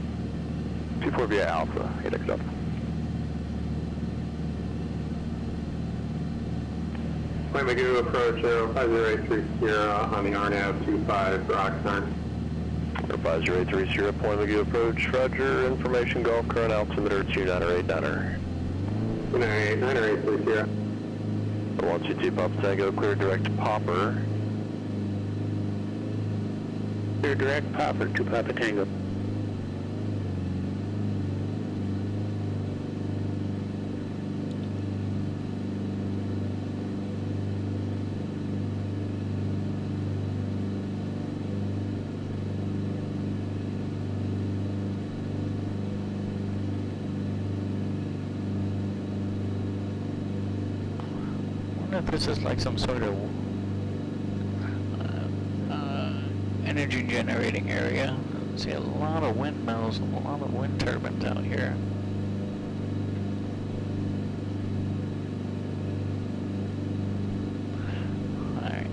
24 via Alpha, 8 Echo Delta. Point McGee approach 50830 on the RNAV 25 for Oxnard. 50830, Point McGee approach, roger, information Golf, current altimeter 29890. 29830. 122 Papa Tango, clear direct to Popper. Clear direct Popper to Papa Tango. I wonder if this is like some sort of energy generating area. I see a lot of windmills and a lot of wind turbines out here. Alright.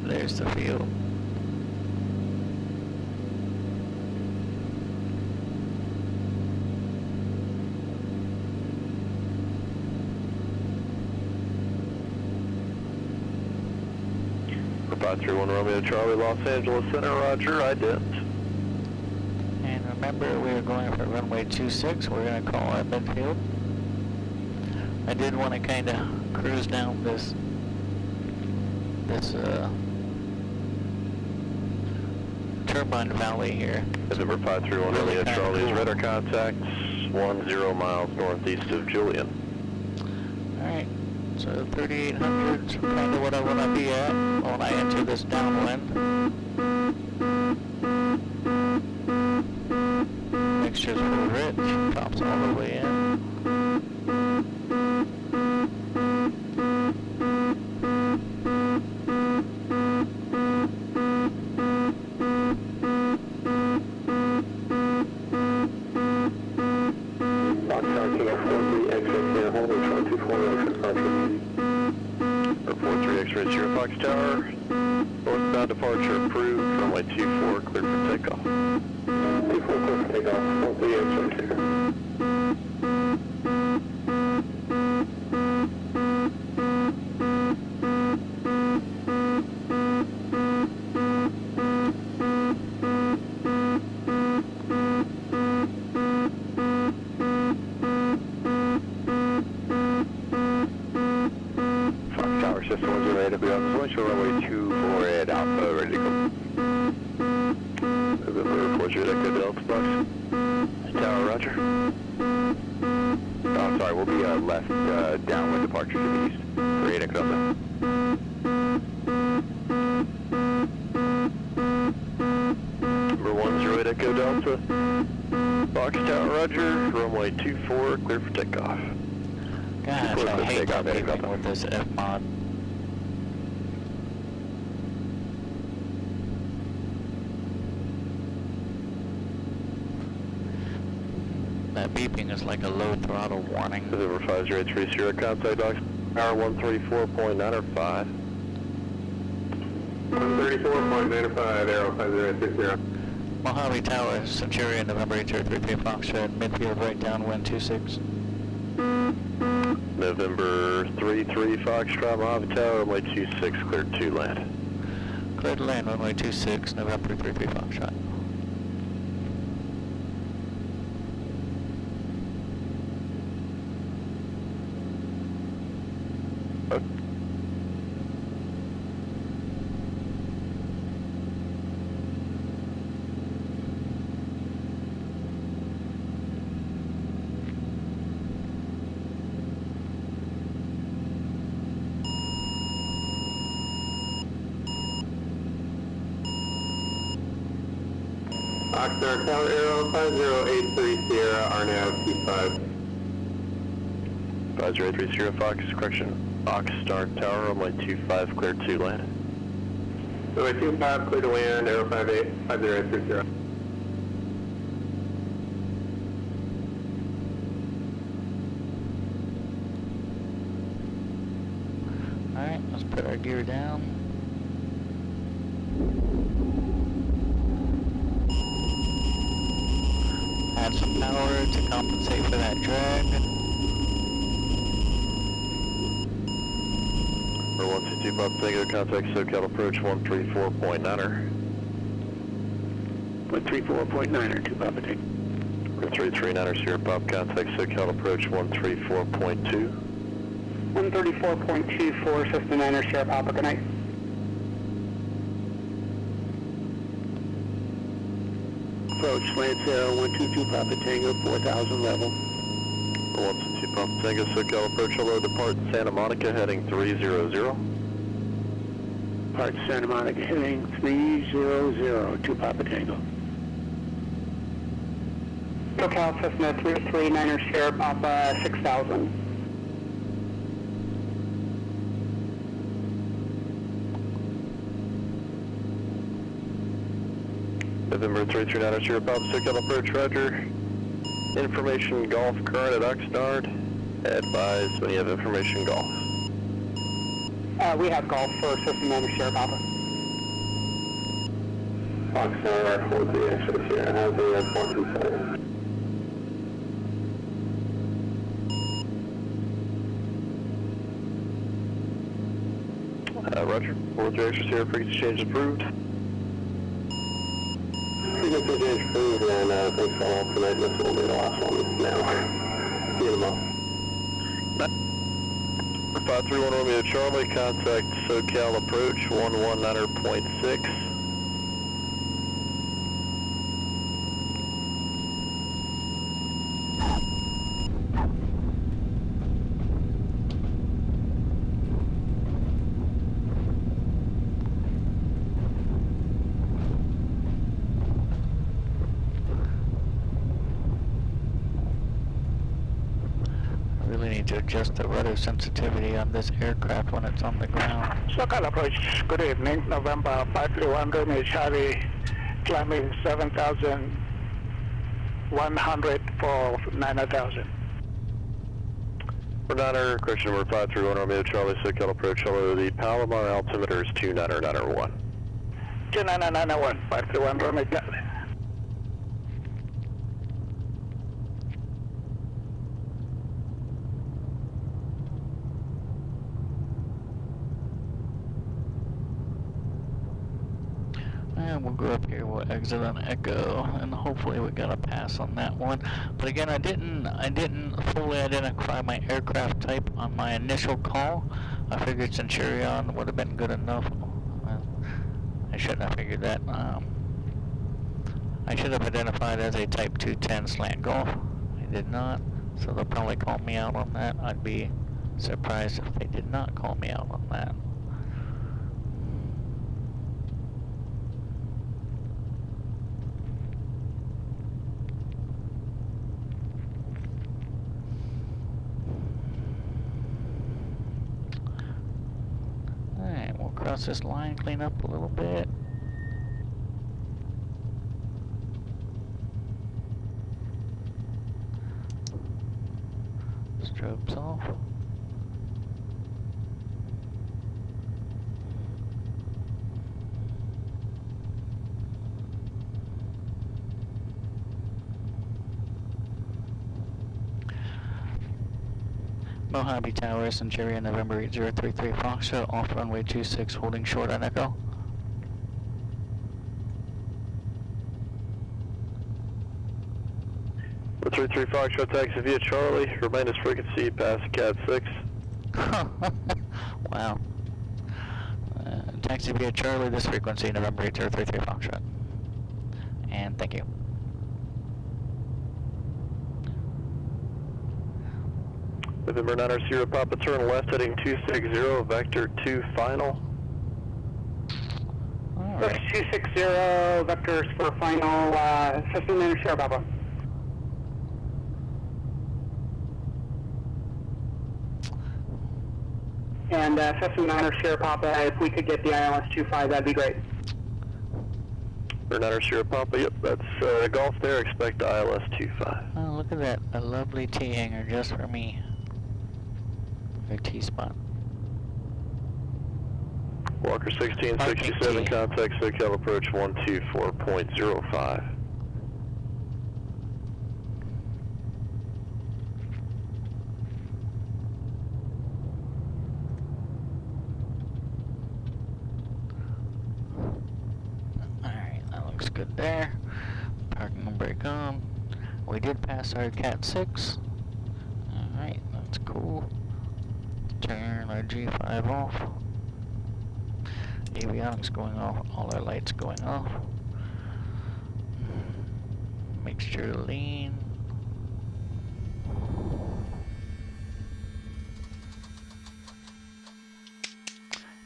There's the field. For 531 Romeo Charlie, Los Angeles Center, roger, ident. And remember, we are going for runway 26. We're going to call our midfield. I did want to kind of cruise down this turbine valley here. November 531 Really Romeo kinda Charlie's cool. radar contacts 10 miles northeast of Julian. Alright, so 3,800 is kind of what I want to be at when I enter this downwind. Mixture's real rich, drops all the way in. Foxtrot King 43 exit here, holding 224 exit departure. 43 X-ray 0 Fox Tower. Northbound departure approved. Runway 24 clear for takeoff. 24 clear for takeoff. 43 exit here. Fox Tower System 108, we on the show runway 24 at Alpha, ready to go. November 40 Echo Delta Box. Tower, roger. Oh, sorry, we'll be left downwind departure to the east for 8 Echo Delta. Number 108 Echo Delta. Box Tower, roger. Runway 24 clear for takeoff. Gosh, Clear I for hate takeoff, that Echo beeping Delta. with this F-mod. That beeping is like a low throttle warning. November 5030 contact docs. Power 134.905. 134.95, Aero 5060. Mojave Tower, Centurion, November 8033 Foxtrot, midfield right downwind 26. November November 33 Foxtrot, Mojave Tower, runway 26, cleared to land. Cleared to land, runway 26, November 33 Foxtrot. Oxnard Tower Aero 5083 Sierra, RNAV T5. 5030 Fox, correction. Oxnard Tower, runway 25, cleared to land. Runway 25, clear to land, Aero 5030. Alright, let's put our gear down. Add some power to compensate for that drag. For 122 Pop Tango, contact SoCal approach 134.9er. 134.9er, 2 Papa Tango. 339er Sierra Pop, contact SoCal approach 134.2. 134.24, System 9er, Sierra Papa, good night. Approach Lance Arrow 122 Papa Tango, 4,000 level. 122 Pop Tango, SoCal approach, hello, depart Santa Monica, heading 300. Depart Santa Monica, heading 300, 2 Papa Tango. SoCal Cessna 339er, Sierra Papa, 6,000. November 339er Sierra Pop, SoCal approach, roger. Information Golf current at Oxnard. Advise when you have information Golf. We have golf for System 9er, Sierra Papa. Oxnard 43 Sierra, has a 427. Roger. 43 extra Sierra, frequency change approved. Frequency change approved, and thanks for all tonight. This will be the last one now. See you tomorrow. 531 Romeo Charlie, contact SoCal approach 119.6. To adjust the rudder sensitivity on this aircraft when it's on the ground. SoCal approach, good evening, November 531 Romeo Charlie, climbing 7,100 for 9,000. For 9er, correction number 531 Romeo Charlie, SoCal approach, hello, the Palomar altimeter is 29901. 29991, 531 Romeo Charlie. And we'll go up here, we'll exit on Echo, and hopefully we got a pass on that one. But again, I didn't fully identify my aircraft type on my initial call. I figured Centurion would have been good enough. Well, I shouldn't have figured that. I should have identified as a Type 210 slant Golf. I did not, so they'll probably call me out on that. I'd be surprised if they did not call me out on that. Cross this line, clean up a little bit. Strobes off. Mojave Towers, Centuria, November 8033 Foxtrot, off runway 26, holding short on Echo. The 33 Foxtrot taxi via Charlie, remain as frequency past Cat 6. Wow. Taxi via Charlie, this frequency, November 8033 Foxtrot. And thank you. November 9 Sierra Papa, turn left heading 260, vector 2 final. Alright. 260, vectors for final, 15 Sierra Papa. And 59 Sierra Papa, if we could get the ILS 25, that'd be great. November 9 Sierra Papa, yep, that's Golf there, expect ILS 25. Oh, look at that, a lovely T-hanger just for me. A T-spot. Walker 1667, contact SoCal approach 124.05. Alright, that looks good there. Parking and brake on. We did pass our Cat 6. Alright, that's cool. Turn our G5 off. Avionics going off, all our lights going off. Mixture lean.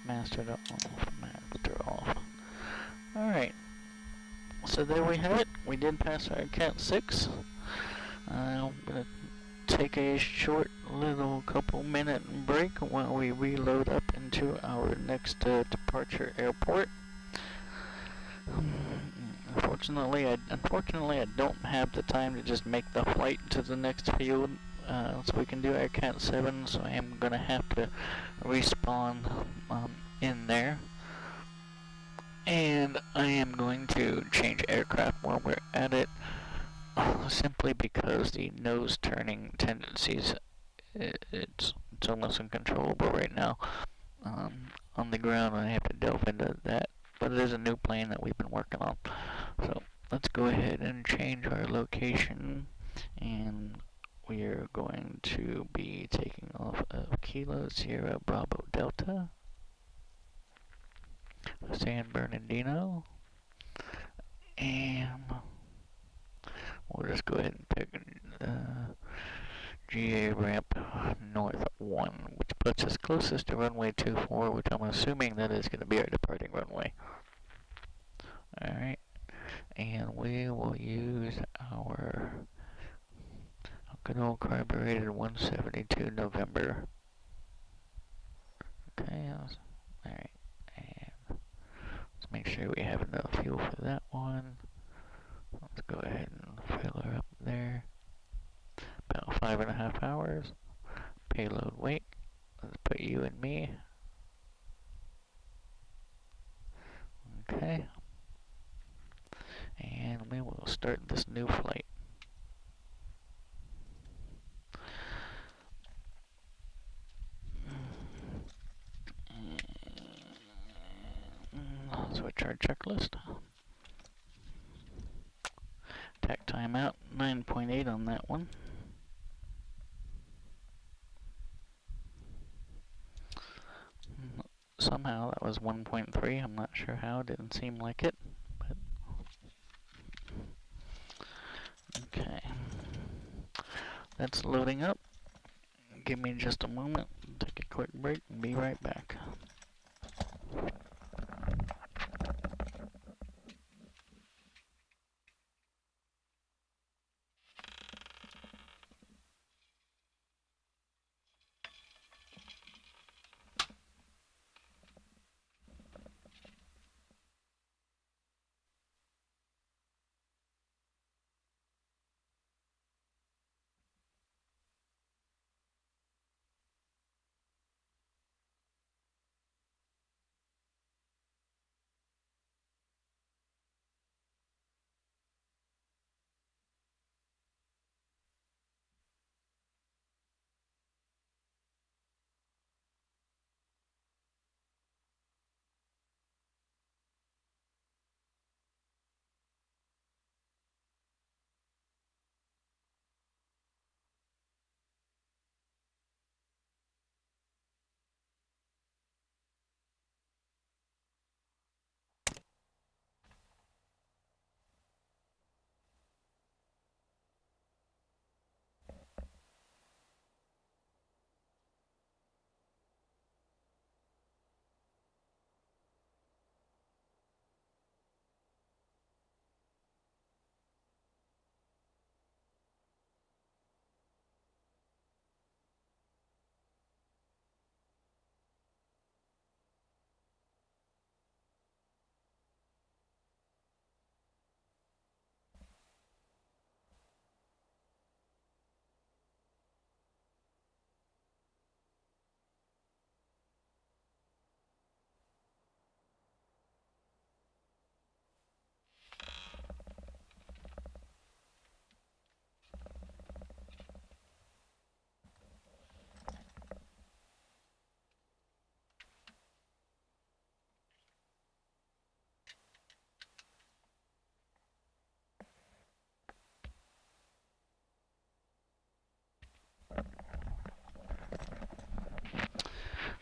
Master off, master off. Alright, so there we have it. We did pass our Cat 6. I'm gonna take a short little couple minute break while we reload up into our next departure airport. Unfortunately, I don't have the time to just make the flight to the next field, so we can do our Cat 7. So I am gonna have to respawn in there, and I am going to change aircraft while we're at it. Simply because the nose turning tendencies, it's almost uncontrollable right now. On the ground, I have to delve into that, but it is a new plane that we've been working on. So let's go ahead and change our location, and we are going to be taking off of Kilo Sierra Bravo Delta, San Bernardino, and we'll just go ahead and pick GA ramp north 1, which puts us closest to runway 24, which I'm assuming that is going to be our departing runway. Alright, and we will use our good old carbureted 172 November. Okay, alright, and let's make sure we have enough fuel for that one. Let's go ahead and fill her up there. About 5.5 hours. Payload weight. Let's put you and me. Okay. And we will start this new flight. Switch our checklist. Tack timeout, 9.8 on that one. Somehow that was 1.3. I'm not sure how. It didn't seem like it. But okay. That's loading up. Give me just a moment. Take a quick break and be right back.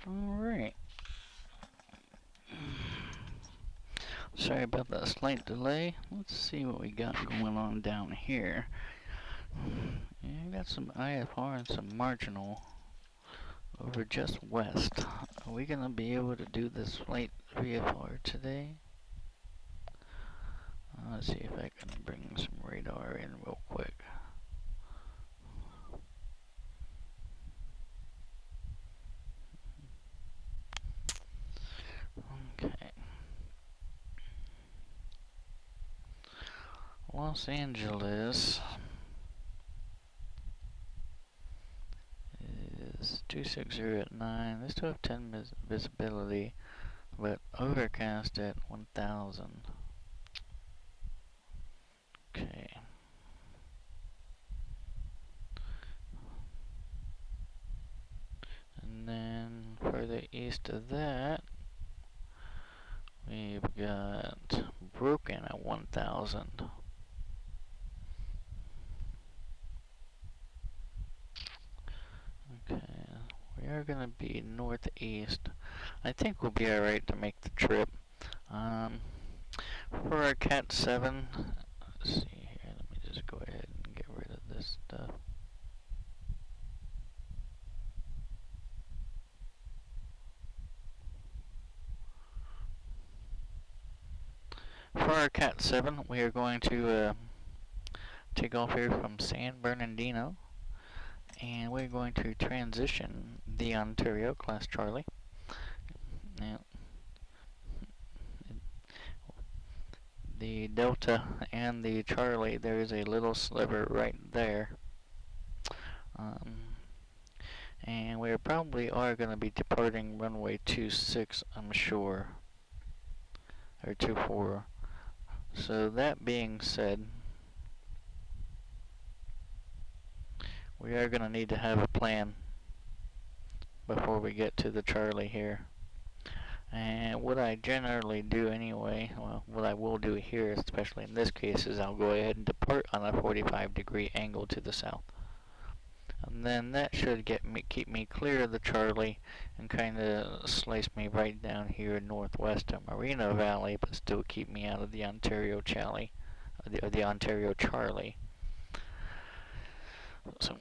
Alright. Sorry about that slight delay. Let's see what we got going on down here. Yeah, we got some IFR and some marginal over just west. Are we gonna be able to do this flight VFR today? Let's see if I can bring some radar in real quick. Okay. Los Angeles is 260 at 9. They still have 10 visibility, but overcast at 1000. Okay. And then further east of that, we've got Broken at 1000. Okay, we are going to be northeast. I think we'll be alright to make the trip. For our Cat 7, let's see here, let me just go ahead and get rid of this stuff. For our Cat 7, we are going to take off here from San Bernardino, and we're going to transition the Ontario, Class Charlie. Now, the Delta and the Charlie, there is a little sliver right there. And we probably are going to be departing runway 26, I'm sure. Or 24. So that being said, we are going to need to have a plan before we get to the Charlie here. And what I generally do anyway, well, what I will do here, especially in this case, is I'll go ahead and depart on a 45-degree angle to the south. And then that should keep me clear of the Charlie and kind of slice me right down here northwest of Moreno Valley, but still keep me out of the Ontario Charlie, or the Ontario Charlie. So,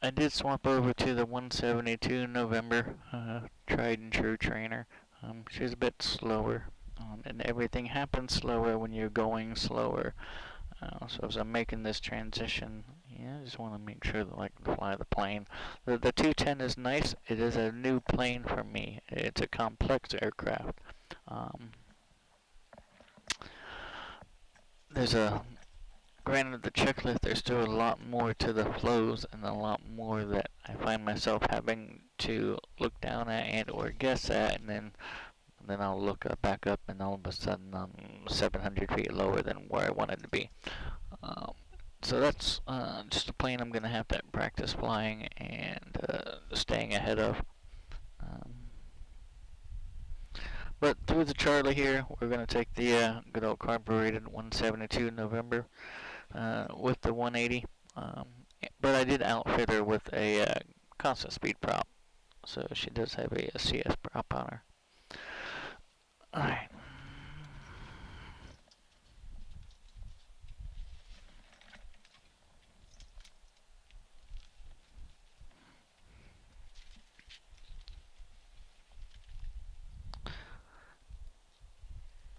I did swap over to the 172 November, tried and true trainer. She's a bit slower, and everything happens slower when you're going slower. So as I'm making this transition, I just want to make sure that I can fly the plane. The 210 is nice. It is a new plane for me. It's a complex aircraft. Granted, the checklist, there's still a lot more to the flows and a lot more that I find myself having to look down at and or guess at, and then I'll look back up and all of a sudden I'm 700 feet lower than where I wanted to be. So that's just a plane I'm going to have to practice flying and staying ahead of. But through the Charlie here, we're going to take the good old carbureted 172 November with the 180. But I did outfit her with a constant speed prop. So she does have a CS prop on her. Alright.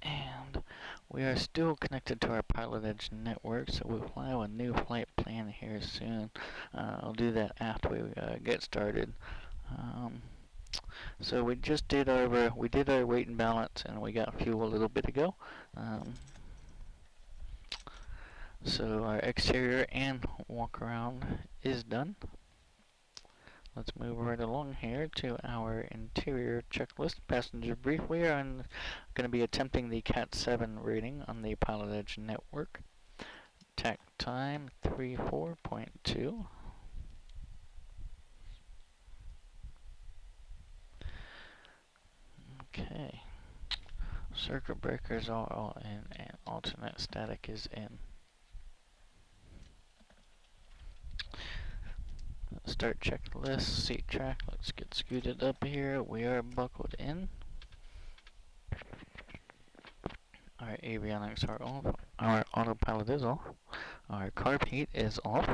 And we are still connected to our Pilot Edge network, so we'll fly a new flight plan here soon. I'll do that after we get started. So we just did our weight and balance, and we got fuel a little bit ago. So our exterior and walk around is done. Let's move right along here to our interior checklist. Passenger brief. We are going to be attempting the Cat 7 rating on the Pilot Edge network. Tack time 34.2. Okay. Circuit breakers are all in, and alternate static is in. Start checklist, seat track. Let's get scooted up here. We are buckled in. Our avionics are off. Our autopilot is off. Our carb heat is off.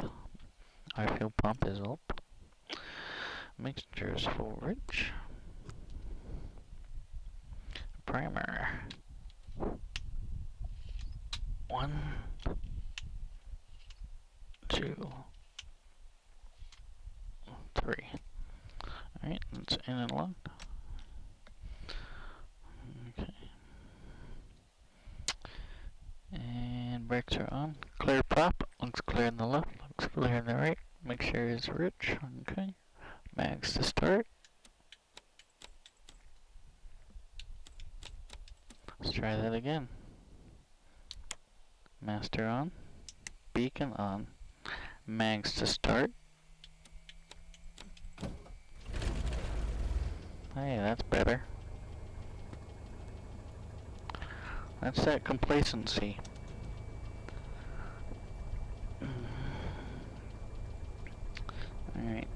Our fuel pump is up. Mixture is full rich. Primer. 1, 2, 3. Alright, that's in and locked. Okay. And brakes are on. Clear prop. Looks clear in the left. Looks clear in the right. Mixture is rich. Okay. Mags to start. Let's try that again. Master on. Beacon on. Mags to start. Hey, that's better. That's that complacency. Alright.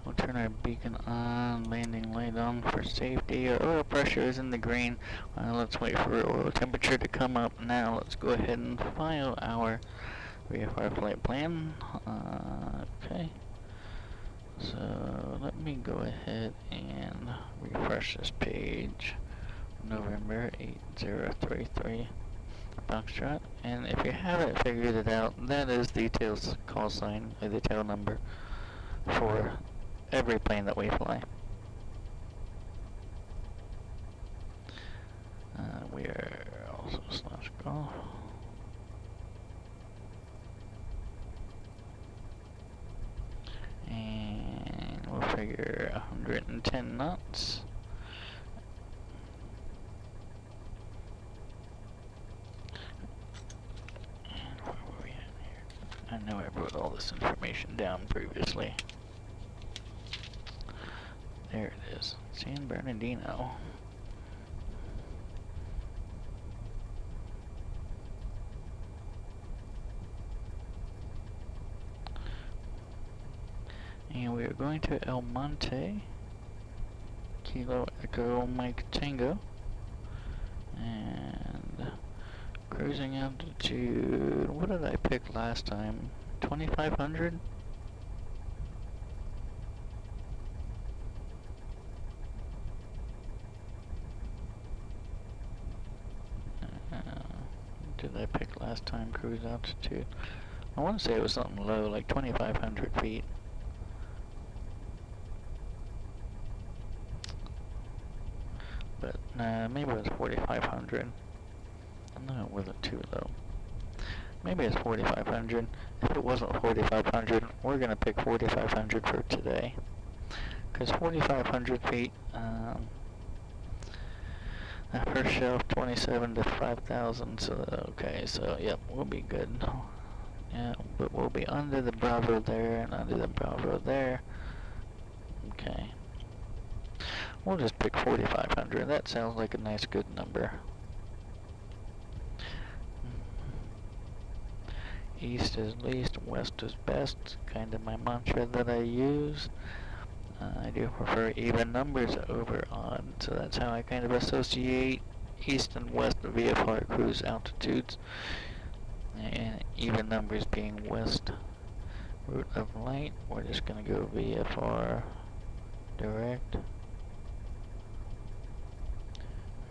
We'll turn our beacon on, landing light on for safety. Our oil pressure is in the green. Let's wait for oil temperature to come up. Now let's go ahead and file our VFR flight plan. Okay. So let me go ahead and refresh this page. November 8033 Foxtrot. And if you haven't figured it out, that is the tail's call sign, or the tail number for every plane that we fly. We are also slash golf. And we'll figure 110 knots. And where were we at here? I know I wrote all this information down previously. There it is, San Bernardino. And we are going to El Monte, Kilo Echo Mike Tango, and cruising altitude, what did I pick last time? 2500? Did I pick last time cruise altitude? I want to say it was something low, like 2500 feet. But maybe it was 4500. No, it wasn't too low. Maybe it's 4500. If it wasn't 4500, we're gonna pick 4500 for today. Cause 4500 feet, that first shelf 27 to 5000. So okay, so yep, we'll be good. Yeah, but we'll be under the Bravo there and under the Bravo there. Okay. We'll just pick 4500. That sounds like a nice good number. East is least, west is best. Kind of my mantra that I use. I do prefer even numbers over odd, so that's how I kind of associate east and west VFR cruise altitudes. And even numbers being west. Route of light, we're just going to go VFR direct.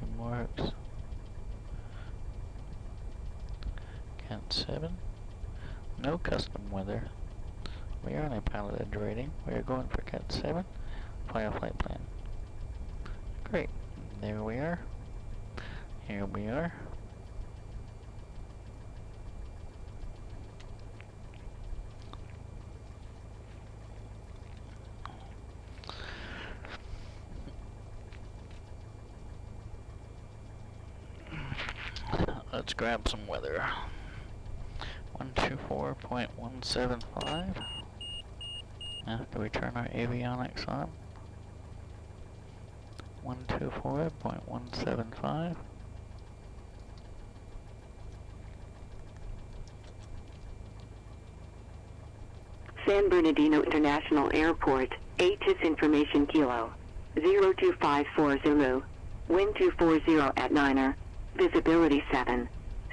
Remarks. Count 7. No custom weather. We are on a piloted rating. We are going for Cat 7. File flight plan. Great. There we are. Here we are. Let's grab some weather. 124.175. After we turn our avionics on. 124.175. San Bernardino International Airport, ATIS information Kilo, 0254 Zulu, wind 240 at 9er, visibility 7,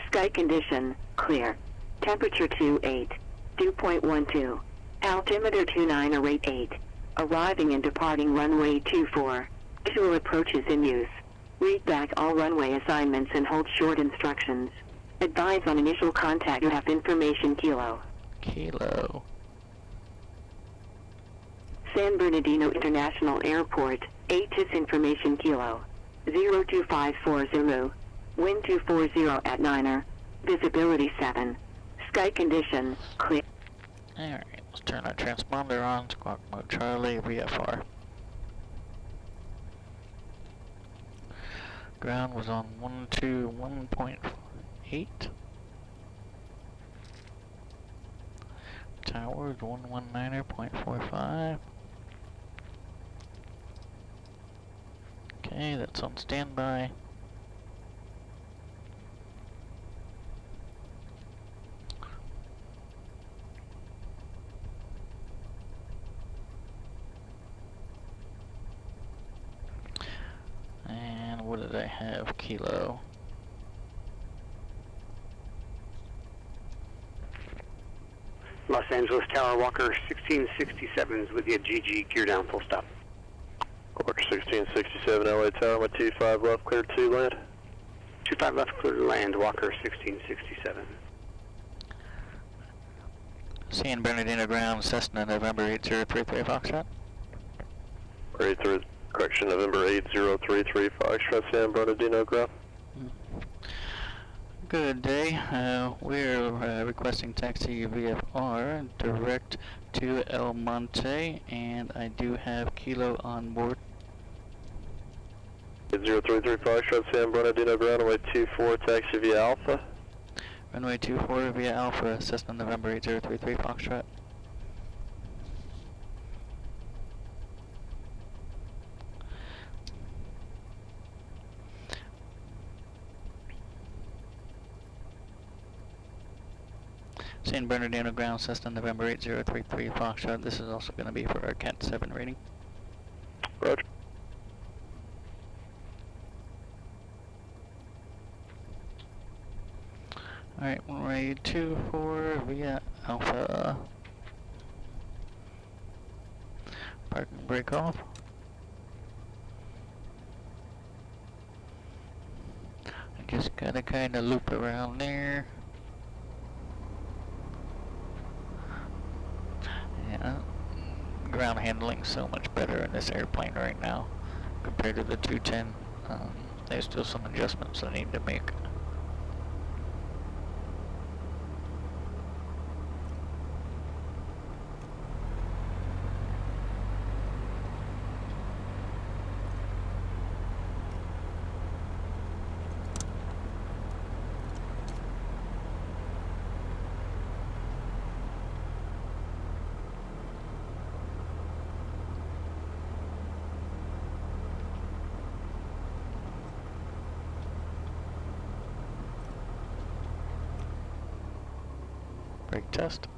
sky condition, clear, temperature 28, dew point 12, altimeter 29 rate 8, arriving and departing runway 24, visual approaches in use. Read back all runway assignments and hold short instructions. Advise on initial contact. You have information Kilo. Kilo. San Bernardino International Airport, ATIS information Kilo, 0254 Zulu, wind 240 at 9er, visibility 7, sky condition, clear. Alright, let's turn our transponder on, squawk mode Charlie, VFR. Ground was on 121.8. Tower is 119.45. Okay, that's on standby. And what did I have? Kilo. Los Angeles Tower, Walker 1667s with you, GG, gear down, full stop. Walker 1667, LA Tower, my 25 left, clear to land. 25 left, clear to land, Walker 1667. San Bernardino ground, Cessna, November 8033 Foxtrot. Correction, November 8033 Foxtrot, San Bernardino ground. Good day. We're requesting taxi VFR direct to El Monte, and I do have Kilo on board. 8033 Foxtrot, San Bernardino ground, runway 24, taxi via Alpha. Runway 24 via Alpha, Cessna November 8033 Foxtrot. San Bernardino ground, Cessna November 8033 Foxtrot. This is also going to be for our Cat 7 rating. Roger. Alright, runway 24 via Alpha. Park and break off. I just gotta kinda loop around there. Yeah, ground handling so much better in this airplane right now compared to the 210. There's still some adjustments I need to make. Brake test.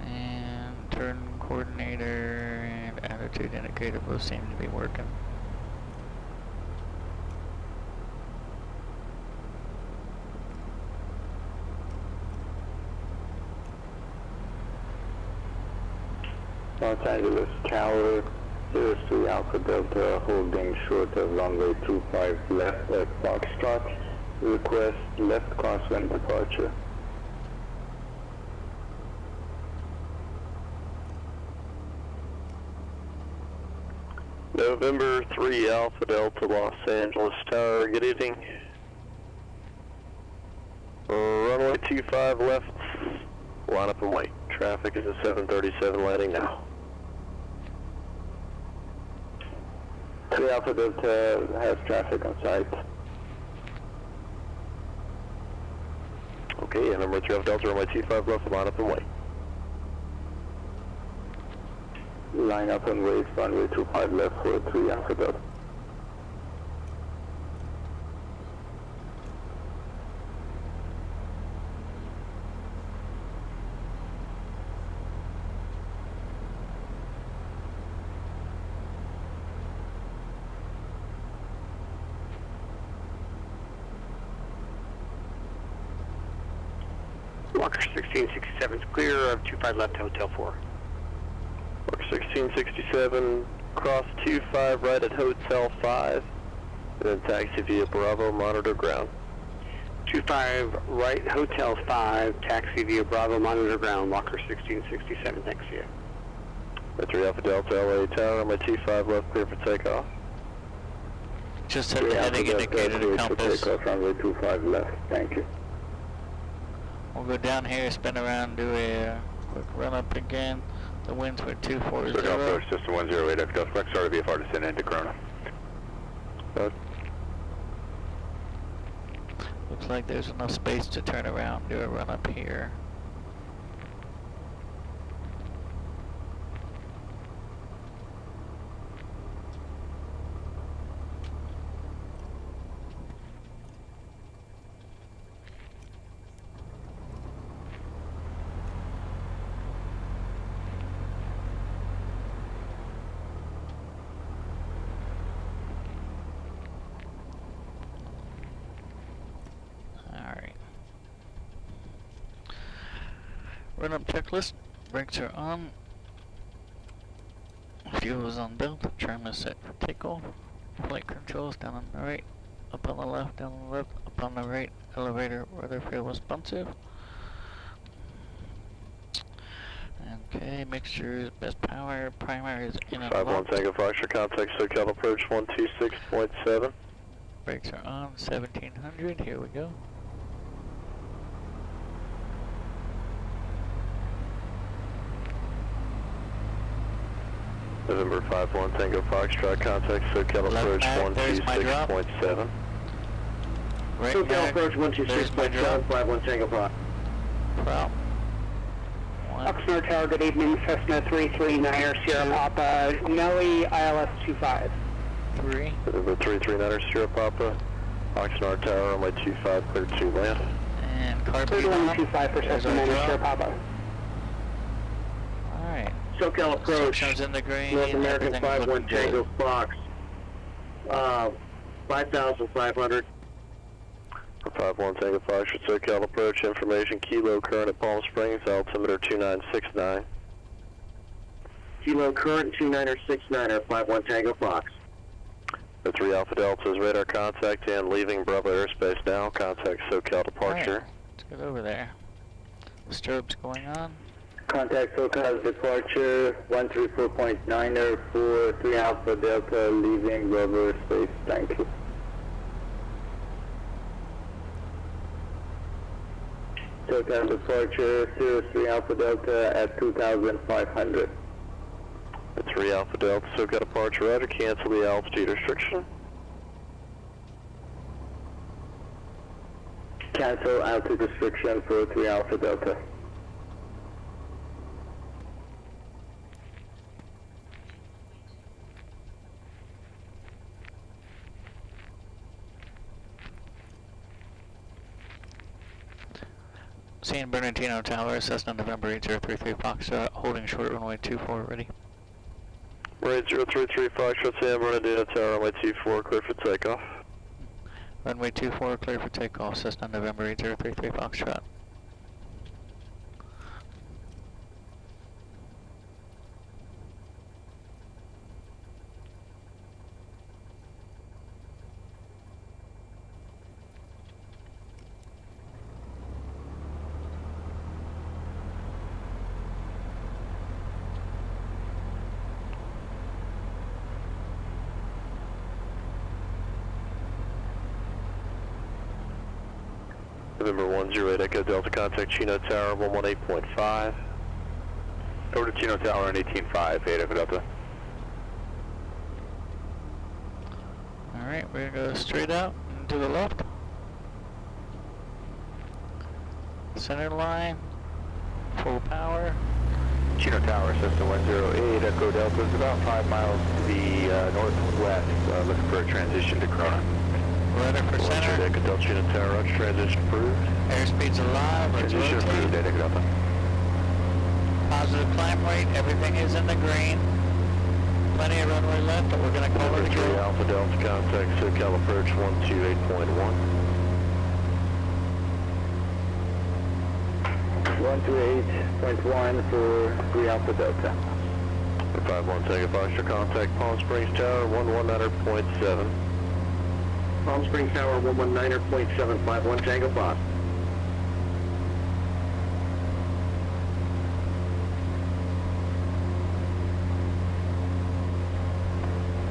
And turn coordinator and attitude indicator both seem to be working. Los Angeles Tower, 03 Alpha Delta, holding short of runway 25 left at Foxtrot. Request left crosswind departure. November 3 Alpha Delta, Los Angeles Tower, good evening. Runway 25 left, line up and wait. Traffic is at 737 landing now. 3 Alpha Delta has traffic on site. Okay, and number 3 Alpha Delta, runway 25 left, line up and wait. Line up and wait, runway 25 left for 3 Alpha Delta. Walker 1667 is clear of 25 left, Hotel 4. Walker 1667, cross 25 right at Hotel 5, then taxi via Bravo, monitor ground. 25 right, Hotel 5, taxi via Bravo, monitor ground, Walker 1667, thanks to you. 3 Alpha Delta LA Tower, my 25 left, clear for takeoff. Just set the heading indicator to compass. Takeoff, runway 25 left, thank you. We'll go down here, spin around, do a quick run up again. The winds were 240. So approach system 108, Echo Delta, flex started VFR descent into Corona. Looks like there's enough space to turn around, do a run up here. Run up checklist, brakes are on, fuel is on belt, trim is set for takeoff, flight controls down on the right, up on the left, down on the left, up on the right, elevator, weather field responsive. Okay, mixtures, best power, primary is in and 51 locked. Tango Foxtrot, contact SoCal approach 126.7. Brakes are on, 1700, here we go. November 51 Tango Foxtrot, contact SoCal approach 126.7. Right SoCal back, approach there's my drop. 126.7, 51 Tango Fox. Prop. Oxnard Tower, good evening, Cessna 339er, Sierra Papa, Nelly, ILS 25. 3. November 339er, Sierra Papa, Oxnard Tower, on my 25, clear to land. And car beat 3125 for Cessna 9er, Sierra Papa. Alright. SoCal approach, Sections in the green, North American everything's 51 looking good. Tango Fox, 5,500. 51 Tango Foxtrot, SoCal approach, information, Kilo current at Palm Springs, altimeter 2969. Kilo current 2969er, 51 Tango Fox. The 3 Alpha Delta is radar contact and leaving Bravo airspace now, contact SoCal departure. Right. Let's get over there. Strobes going on. Contact SoCal departure 134.9er for 3 Alpha Delta leaving Bravo airspace, thank you. SoCal departure 03 Alpha Delta at 2,500. The 3 Alpha Delta, SoCal departure, roger, cancel the altitude restriction. Cancel altitude restriction for 3 Alpha Delta. San Bernardino Tower, Cessna November 8033 Foxtrot, holding short runway 24 ready. Right 033 Foxtrot, San Bernardino Tower, runway 24, clear for takeoff. Runway 24 clear for takeoff, Cessna November 8033 Foxtrot. November 108 Echo Delta, contact Chino Tower 118.5. Over to Chino Tower 185, 8 Echo Delta. Alright, we're gonna go straight out and to the left. Center line, full power. Chino Tower, System 108, Echo Delta is about 5 miles to the northwest, looking for a transition to Corona. Rudder for center. Echo Delta, Chino Tower, roger, transition approved. Airspeed's alive, let's Transition approved, rotate. 8 Echo Delta. Positive climb rate, everything is in the green. Plenty of runway left, but we're gonna call November it a 3 go. Alpha Delta, contact SoCal approach 128.1. 128.1 for 3 Alpha Delta. 51 Tango Foxtrot, contact Palm Springs Tower 119.7. Palm Springs Tower 119.751 Tango Fox.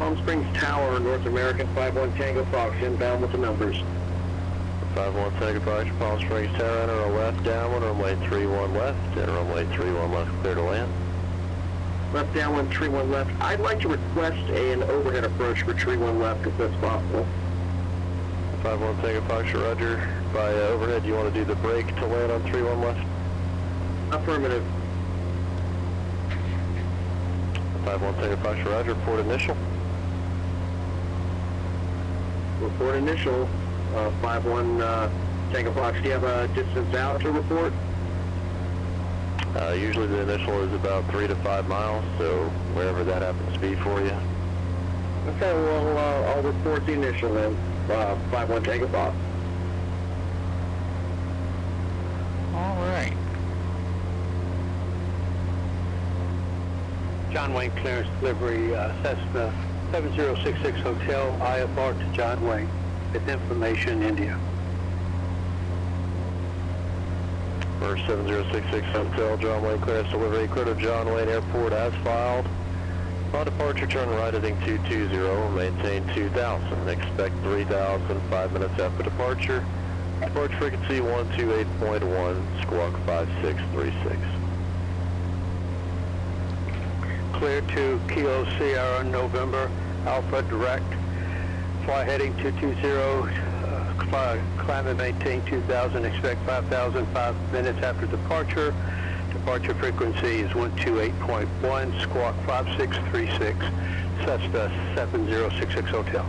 Palm Springs Tower, North American 51 Tango Fox, inbound with the numbers. 51 Tango Fox, Palm Springs Tower, enter a left downwind, runway 31 left, enter runway 31 left, clear to land. Left downwind, 31 left. I'd like to request an overhead approach for 31 left if that's possible. 51 Tango Fox, roger. By overhead, you want to do the brake to land on 31 left? Affirmative. 51 Tango Fox, roger. Report initial. Report initial. 51 Tango Fox, do you have a distance out to report? Usually the initial is about 3 to 5 miles, so wherever that happens to be for you. Okay, well, I'll report the initial then. 51 Tango Fox. All right. John Wayne clearance delivery, Cessna 7066 Hotel, IFR to John Wayne, with information India. First 7066 Hotel, John Wayne clearance delivery, clear to John Wayne Airport as filed. On departure, turn right heading 220, maintain 2000. Expect 3000, 5 minutes after departure. Departure frequency 128.1, squawk 5636. Clear to Kilo Sierra November Alpha direct. Fly heading 220, climb and maintain 2000, expect 5000, 5 minutes after departure. Departure frequency is 128.1, squawk 5636, Cessna 7066 Hotel.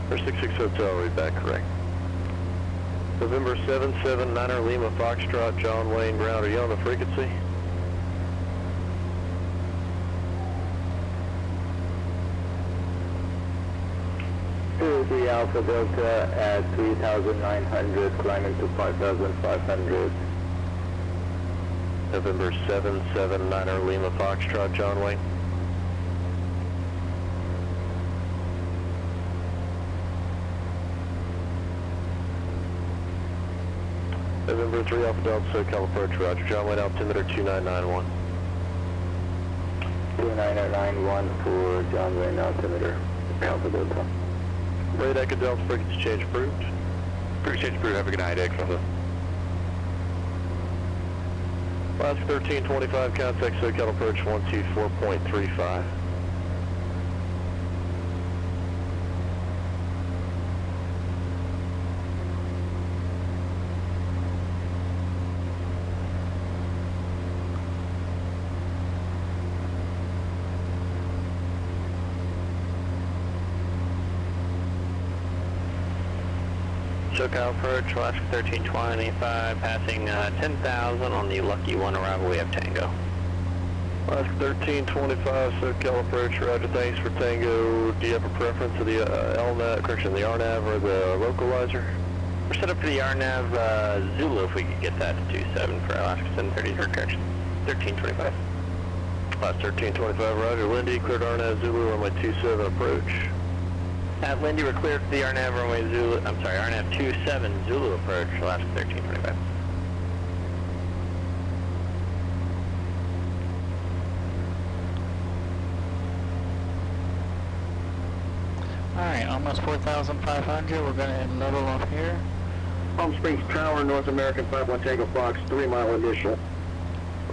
Or 66 Hotel, read back correct. November 779er Lima Foxtrot, John Wayne ground, are you on the frequency? To the Alpha Delta at 3,900, climbing to 5,500. November 779er Lima Foxtrot, John Wayne. November 3 Alpha Delta, SoCal approach, roger. John Wayne, altimeter 2991. 2991 for John Wayne, altimeter Alpha Delta. Rate Echo Delta, frequency change approved. Frequency change approved, have a good night, Echo. Last 1325, contact SoCal approach 124.35. SoCal approach, Alaska 1325, passing 10,000 on the Lucky 1 arrival, we have Tango. Alaska 1325, SoCal approach, roger, thanks for Tango. Do you have a preference of the LNAV, correction, the RNAV or the localizer? We're set up for the RNAV Zulu, if we could get that to 27 for Alaska 730, or correction, 1325. Alaska 1325, roger, Lindy, cleared RNAV Zulu, runway 27 approach. At Lindy, we're cleared for the RNAV runway Zulu, I'm sorry, RNAV 27 Zulu approach, Alaska 1325. Alright, almost 4,500. We're going to level off here. Palm Springs Tower, North American 51 Tango Fox, 3 mile initial.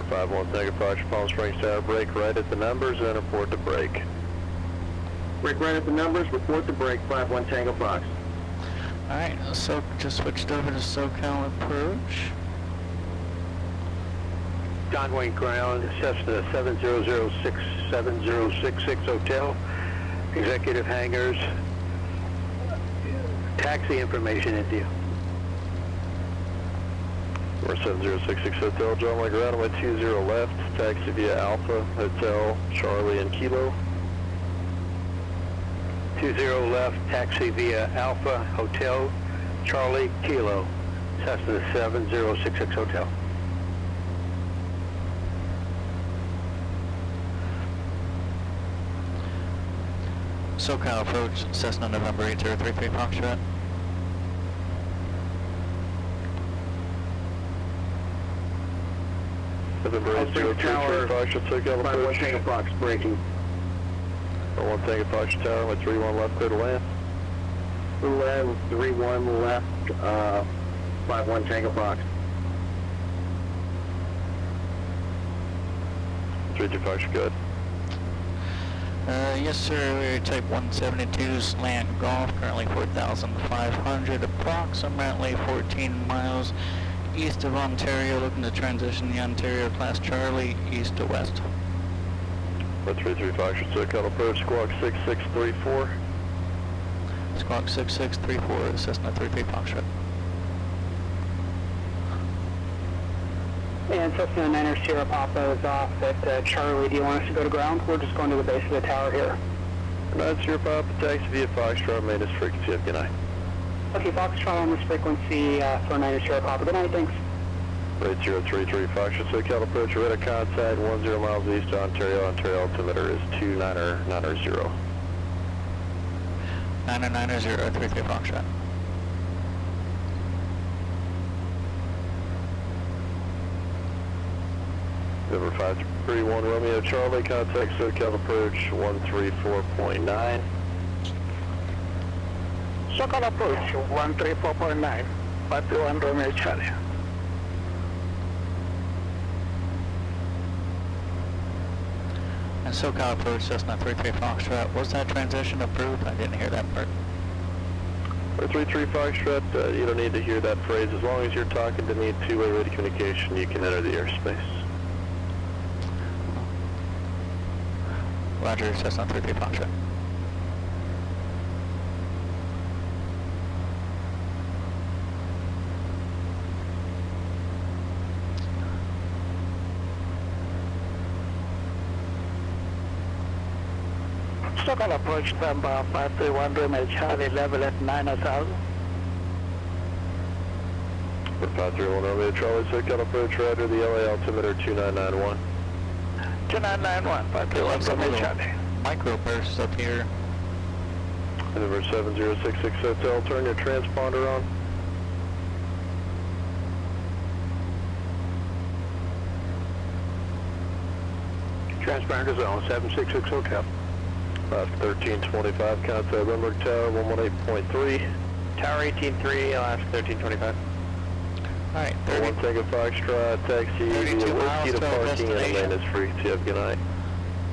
51 Tango Fox, Palm Springs Tower, brake right at the numbers and report to brake. Brake right at the numbers, report to brake, 51 Tango Fox. Alright, so just switched over to SoCal approach. John Wayne ground, Cessna 7066 Hotel, executive hangars, taxi information India. We're 7066 Hotel, John Wayne ground, runway 20 left, taxi via Alpha, Hotel, Charlie and Kilo. 20 left, taxi via Alpha, Hotel, Charlie, Kilo, Cessna 7066 Hotel. SoCal approach, Cessna November 8033 Foxtrot. November 8033 Foxtrot, SoCal approach. 1 Tango Fox braking. 1 Tango Foxtrot Tower, with 31 left, clear to land. Land 31 left, 51 Tango Fox. 32 Foxtrot, good. Yes sir, we're type 172 slant golf, currently 4,500, approximately 14 miles east of Ontario, looking to transition the Ontario Class Charlie east to west. 33 Foxtrot, SoCal approach, squawk 6634. Squawk 6634, Cessna 33 Foxtrot. And Cessna 9er Sierra Papa is off at Charlie. Do you want us to go to ground? We're just going to the base of the tower here. 9 Sierra Papa, taxi via Foxtrot, maintenance frequency, have a good night. Okay, Foxtrot on this frequency for 9er Sierra Papa. Good night, thanks. 8033 Foxtrot, SoCal approach, radar contact 10 miles east of Ontario. Ontario altimeter is 2990. 9990, 33 Foxtrot. Number 531 Romeo Charlie, contact SoCal approach 134.9. SoCal approach 134.9, 51 Romeo Charlie. And SoCal approach, Cessna 33 Foxtrot. Was that transition approved? I didn't hear that part. 33 Foxtrot, you don't need to hear that phrase. As long as you're talking to me two-way radio communication, you can enter the airspace. Roger, Cessna 33 Foxtrot. SoCal approach number 531 Romeo Charlie, level at 9,000. 531 Romeo Charlie, SoCal approach, roger, the LA altimeter 2991. 2991, 531 Romeo Charlie. Microbursts up here. Number 7066 Hotel, turn your transponder on. Transponder zone 766 Hotel. 1325, contact Lindbergh Tower 118.3. Tower 18.3, Alaska 1325. Alright, 1 Tango Foxtrot, taxi via 32 miles Whiskey to to our parking and destination. maintenance frequency, have a good night.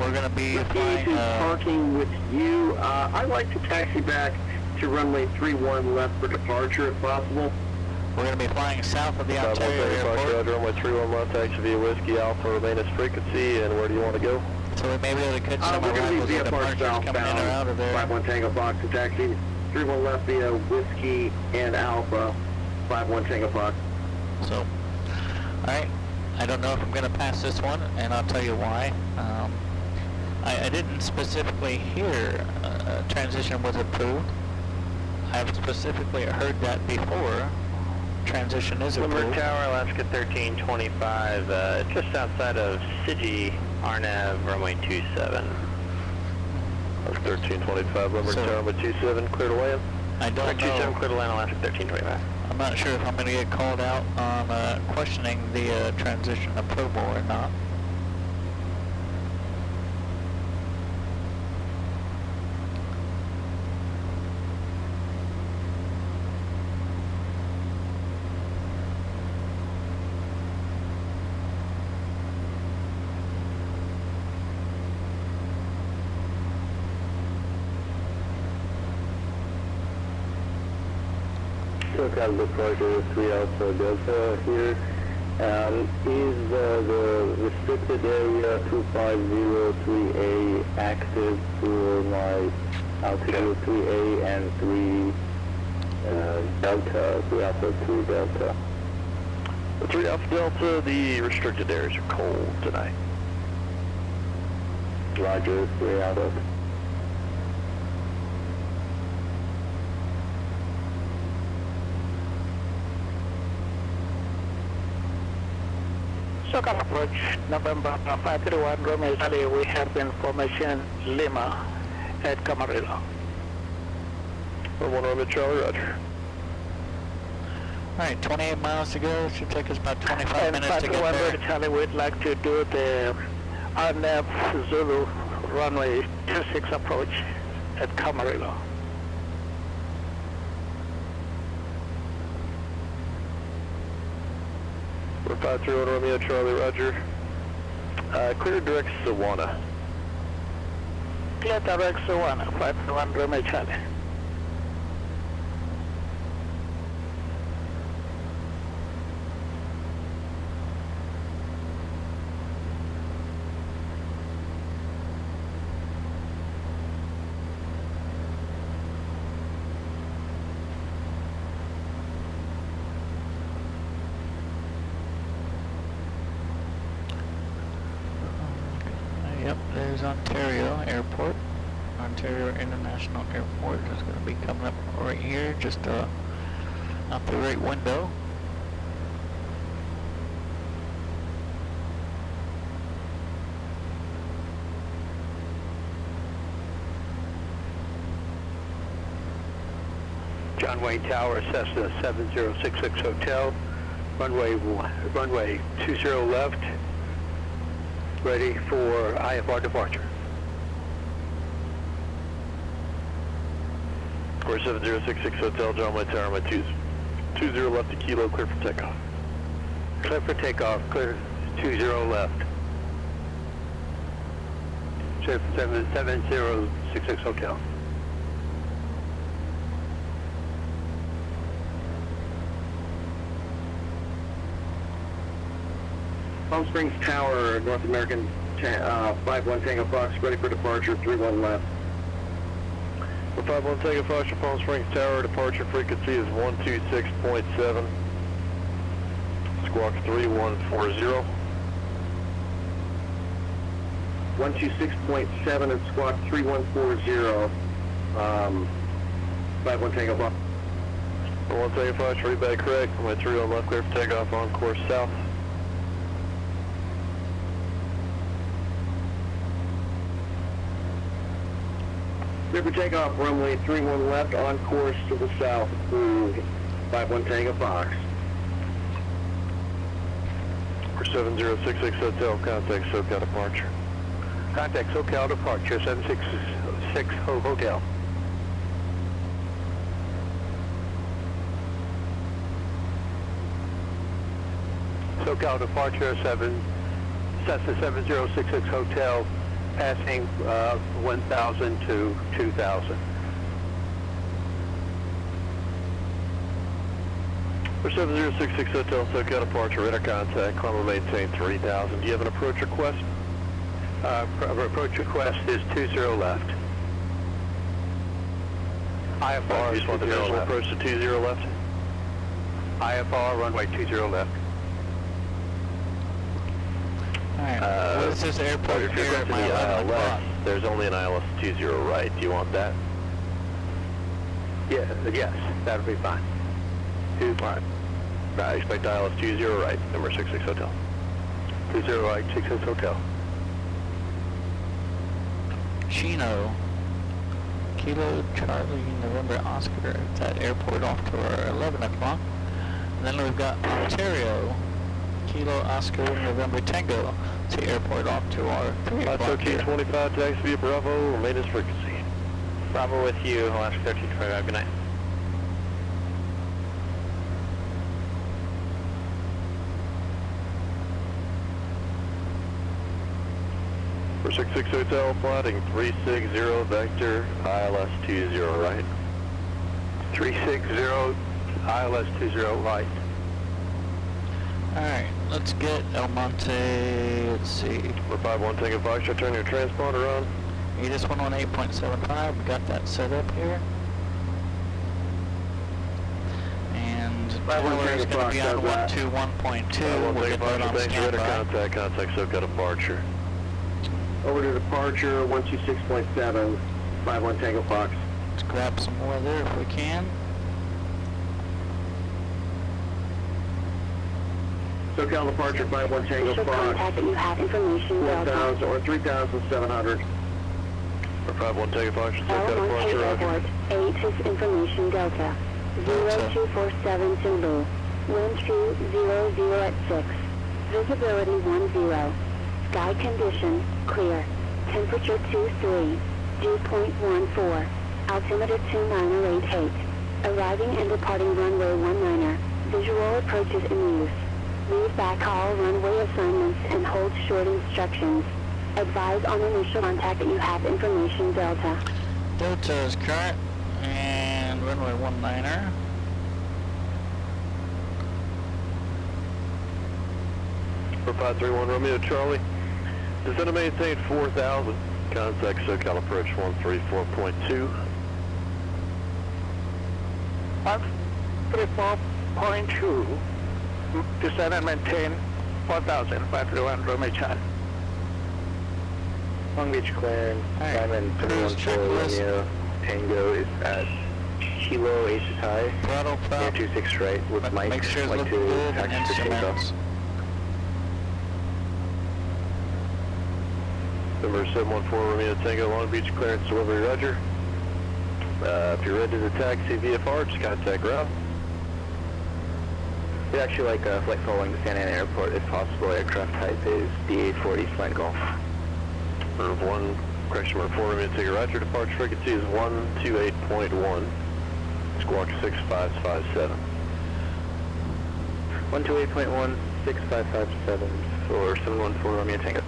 We're going to be flying, parking with you. I'd like to taxi back to runway 31 left for departure if possible. we're going to be flying south of the Ontario Foxtrot, Airport. runway 31 left, taxi via Whiskey Alpha, maintenance frequency, and where do you want to go? So we may be able to catch some We're going to arrivals be and VFR departures coming in or out of southbound, there. 51 Tango Fox to taxi, 31 left via Whiskey and Alpha, 51 Tango Fox. So, alright, I don't know if I'm going to pass this one, and I'll tell you why. I didn't specifically hear transition was approved. I've specifically heard that before. Transition is approved. Lindbergh Tower, Alaska 1325, just outside of Sigi, RNAV, runway 27. 1325, Lindbergh Tower, runway 27, clear to land. I don't know. 27, clear to land, Alaska 1325. I'm not sure if I'm going to get called out on questioning the transition approval or not. SoCal departure 3 Alpha Delta here. Is the restricted area 2503A active for my altitude 3A and 3 Delta, 3 Alpha 2 Delta? The 3 Alpha Delta, the restricted areas are cold tonight. Roger, 3 Alpha. SoCal approach November 531 Romeo Charlie, we have information Lima at Camarillo. 1 Romeo Charlie, roger. Alright, 28 miles to go. Should take us about 25 And minutes to get 51 there. Charlie, we'd like to do the RNF Zulu runway 26 approach at Camarillo. We're 531 Romeo Charlie, roger. Clear direct Sawana. Clear direct Sawana, 531 Romeo Charlie. Yep, there's Ontario Airport. Ontario International Airport is going to be coming up right here, just out the right window. John Wayne Tower, Cessna 7066 Hotel, runway 20 left, ready for IFR departure. Course 7066 Hotel, John Wayne Tower, my 20 left to Kilo, clear for takeoff. Clear for takeoff, clear 20 left. 7066 Hotel. Palm Springs Tower, North American 51 Tango Fox, ready for departure, 31 left. 51 Tango Fox, Palm Springs Tower, departure frequency is 126.7. Squawk 3140. 126.7 and squawk 3140. 51 Tango Fox. 1 Tango Fox, ready back correct. My 31 left, clear for takeoff on course south. Clear for takeoff, runway 31 left, on course to the south through 51 Tango Fox. For 7066 Hotel, contact SoCal departure. Contact SoCal departure, 766 Hotel. SoCal departure, Cessna 7066 Hotel, passing 1000 to 2000. For 7066 Hotel, SoCal departure, radar contact, climb and maintain 3000. Do you have an approach request? Approach request is 20 left. IFR You just want the notional approach to 20 left? IFR runway 20 left. Alright, what is this airport If here you're at going to my the 11 o'clock? ILS, there's only an ILS 20 right. Do you want that? Yeah, yes, that'll be fine. Alright. I expect ILS 20 right, number 66 Hotel. 20 right, 66 Hotel. Chino, Kilo Charlie November Oscar at that airport off to our 11 o'clock. And then we've got Ontario, Kilo Oscar November Tango to airport off to our 3 o'clock here. 1325, taxi via Bravo, maintenance frequency. Bravo with you, Alaska 1325, good night. For 66 Hotel, plotting 360 Vector, ILS 20 right. 360, ILS 20 right. Alright, let's get El Monte, let's see. For 51 Tango Fox, turn your transponder on. ATIS 118.75, we got that set up here. And power is going to be on 121.2, we'll get that on standby. Contact SoCal departure. Over to departure, 126.7, 51 Tango Fox. Let's grab some weather if we can. SoCal departure, 51 Tango Should Fox. contact that you have information 4,000 or 3,700. 51 Tango Fox, L1K Airport, 8 is information Delta. 0247 Zulu. Wind 200 at 6. Visibility 10. Sky condition, clear. Temperature 23. Dew point 14. Altimeter 29088. Arriving and departing runway 19er. Visual approaches in use. Leave back all runway assignments and hold short instructions. Advise on initial contact that you have information Delta. Delta is current and runway 19er. For 531 Romeo Charlie, descend to maintain 4,000. Contact SoCal approach 134.2. 134.2. Descend and maintain 4,000. 531 Romeo Charlie. Long Beach clearing, Diamond 314 Romeo Tango is at Kilo H is high, Throttle prop. 26 right with Mike, Make sure it's like looking to good and taxi for takeoff. instruments. Number 714 Romeo Tango, Long Beach clearance delivery, roger. If you're ready to taxi VFR, just contact ground. We'd actually like a flight following to Santa Ana Airport if possible. Aircraft type is DA-40 Slant Golf. Curve 1, correction number 4 Romeo Tango, roger. Departure frequency is 128.1. Squawk 6557. 128.1, 6557 for 714 Romeo Tango.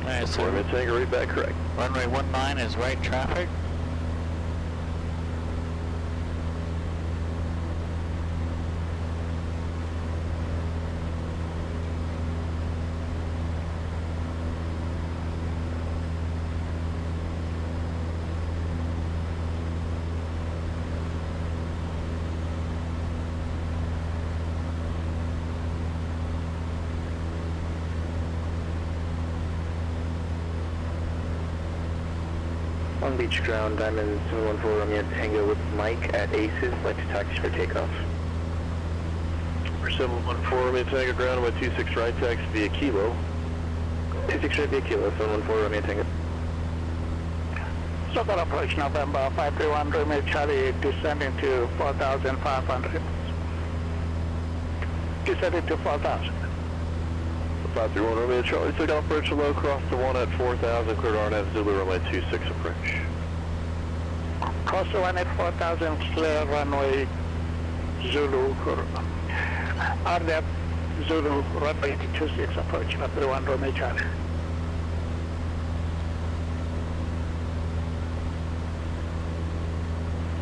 Alright, so Romeo Tango, read back correct. runway 19 is right traffic. Long Beach ground, Diamond 714 Romeo Tango with Mike at Aces, like to taxi for takeoff. For 714 Romeo Tango, ground with 26 right, taxi via Kilo. 26 right via Kilo, 714 Romeo Tango. SoCal approach November 531 Romeo Charlie descending to 4,500. Descending to 4,000. 531 Romeo Charlie, SoCal approach low, cross the 1 at 4,000, cleared RNAV Zulu runway 26 approach. Cross the 1 at 4,000, clear runway Zulu. RNAV Zulu runway 26 approach 531 Romeo Charlie.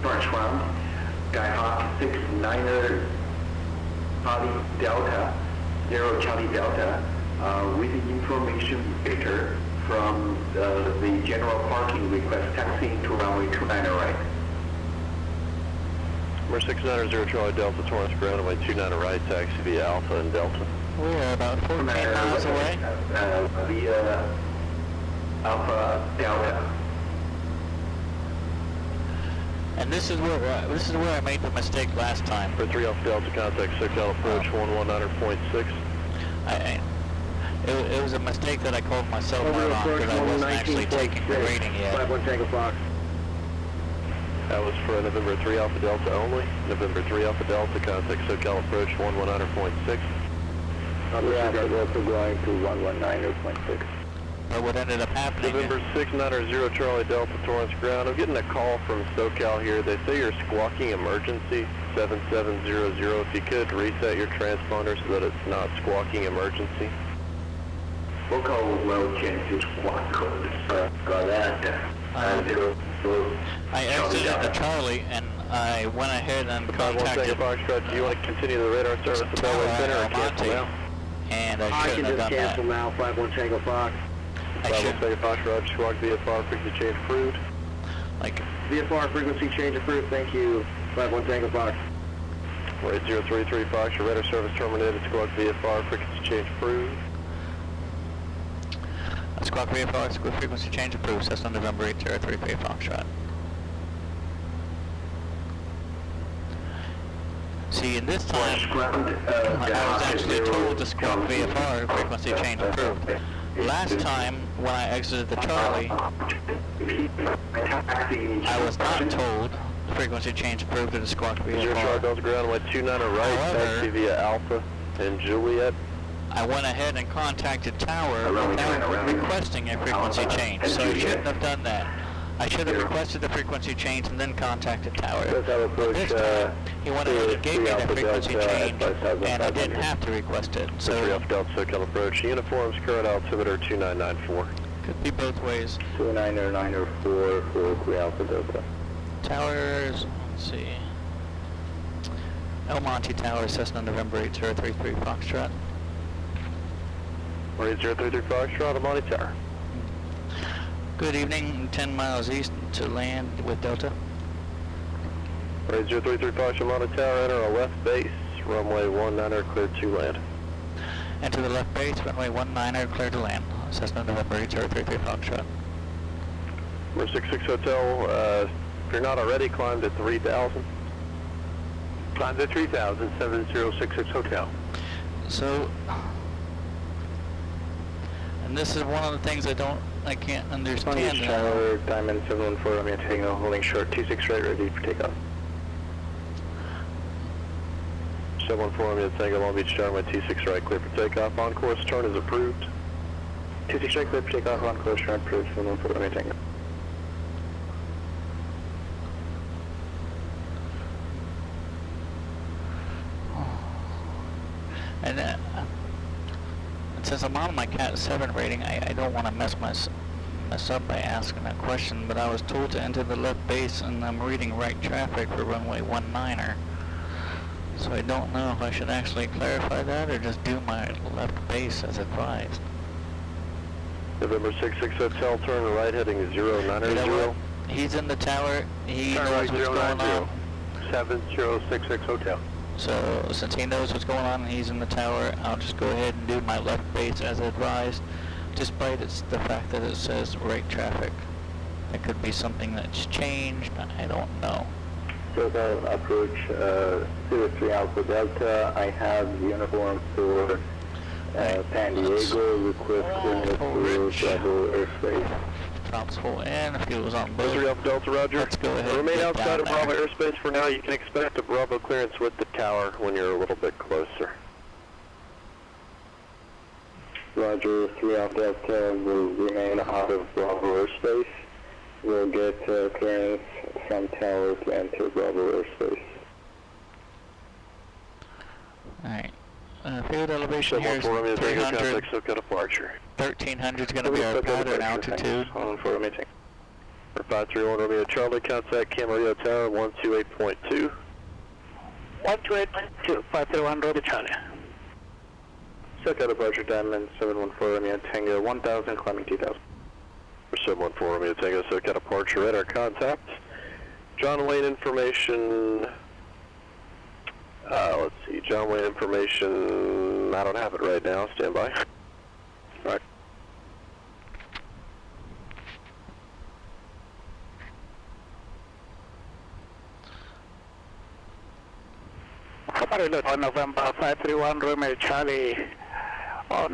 Orange ground, Skyhawk 69er Charlie Delta, 0 Charlie Delta, with the information vector from the general parking request taxiing to runway 29 right. Number 690 Charlie Delta, Torrance ground, runway 29 right, taxi via Alpha and Delta. We are about 14 miles away. Via Alpha Delta. And this is where I made the mistake last time. For 3 Alpha Delta, contact SoCal approach 119.6. It was a mistake that I called myself out on because I wasn't actually taking the rating yet. 51 Tango Fox. That was for November 3 Alpha Delta only. November 3 Alpha Delta, contact SoCal approach 119.6. Yeah, we're also going to 119.6. But what ended up happening... November 690 Charlie Delta, Torrance ground. I'm getting a call from SoCal here. They say you're squawking emergency 7700. If you could reset your transponder so that it's not squawking emergency. SoCal will change to squawk code. Got that. I exited the Charlie and I went ahead and contacted Foxtrot. Do you want to continue the radar service at Bellway Center or cancel now? And I I shouldn't can have just done cancel that. now, 51 Tango Fox. I should, 51 Tango Fox, Roger, squawk VFR, frequency change approved. like, VFR frequency change approved, thank you, 51 Tango Fox. Rate 033 Fox, your radar service terminated, squawk VFR, frequency change approved. squawk VFR, squawk frequency change approved, Cessna November 8033 Foxtrot. See, in this time, I was actually told to squawk VFR, frequency change approved. Last time, when I exited the Charlie, I was not told the frequency change approved to the Squawk VFR. Zero Charlie Delta ground with 29 right, taxi via Alpha and Juliet. I went ahead and contacted Tower without requesting a frequency change, so I shouldn't have done that. I should have requested the frequency change and then contacted Tower. This time, he went ahead and gave me the frequency change, and I didn't have to request it. So 3 Alpha Delta SoCal approach, uniforms, current altimeter 2994. Could be both ways. 2994 for 3 Alpha Delta. Towers, let's see. El Monte Tower, Cessna November 8033 Foxtrot. 8033 Foxtrot, El Monte Tower. Good evening, 10 miles east to land with Delta. 8033 Foxtrot, Monte Tower, enter a left base, runway 19er, cleared to land. And to the left base, runway 19er, cleared to land. Cessna November 8033 Foxtrot. We're 66 Hotel, if you're not already, climb to 3000. Climb to 3000, 7066 Hotel. So, and this is one of the things I can't understand. Tower, Diamond 714, Romeo Tango, holding short, 26 right, ready for takeoff. 714 Romeo Tango, Long Beach Tower, 26 right, clear for takeoff. On course turn is approved. 26 right, clear for takeoff, on course turn approved, 714 Romeo Tango. And since I'm on my Cat 7 rating, I don't want to mess up by asking a question, but I was told to enter the left base, and I'm reading right traffic for runway 19er. So I don't know if I should actually clarify that or just do my left base as advised. November 66 Hotel, turn right heading 090. He's in the tower. He knows what's going on. 7066 Hotel. So since he knows what's going on and he's in the tower, I'll just go ahead and do my left base as advised, despite the fact that it says right traffic. It could be something that's changed. I don't know. Hotel approach 03 Alpha Delta. I have uniform for San Diego. Request clearance for Bravo airspace. Drops full in. Fuel's on board. 3 Alpha Delta, Roger. Let's go ahead. Remain outside of Bravo airspace for now. You can expect a Bravo clearance with the tower when you're a little bit closer. Roger, 3 Alpha Delta will remain out of Bravo airspace. We'll get clearance from tower to enter Bravo airspace. Alright. Field elevation here is 300. 1300 is going to be our pattern altitude. On for a meeting. 531 Romeo Charlie, contact Camarillo Tower 128.2. 128.2, 531 Romeo Charlie. SoCal departure Diamond 714 Romeo Tango 1000, climbing 2000. 714 Romeo Tango, SoCal departure, radar contact. John Wayne information. Let's see, John Wayne information. I don't have it right now. Stand by. Right. On November 531 Romeo Charlie on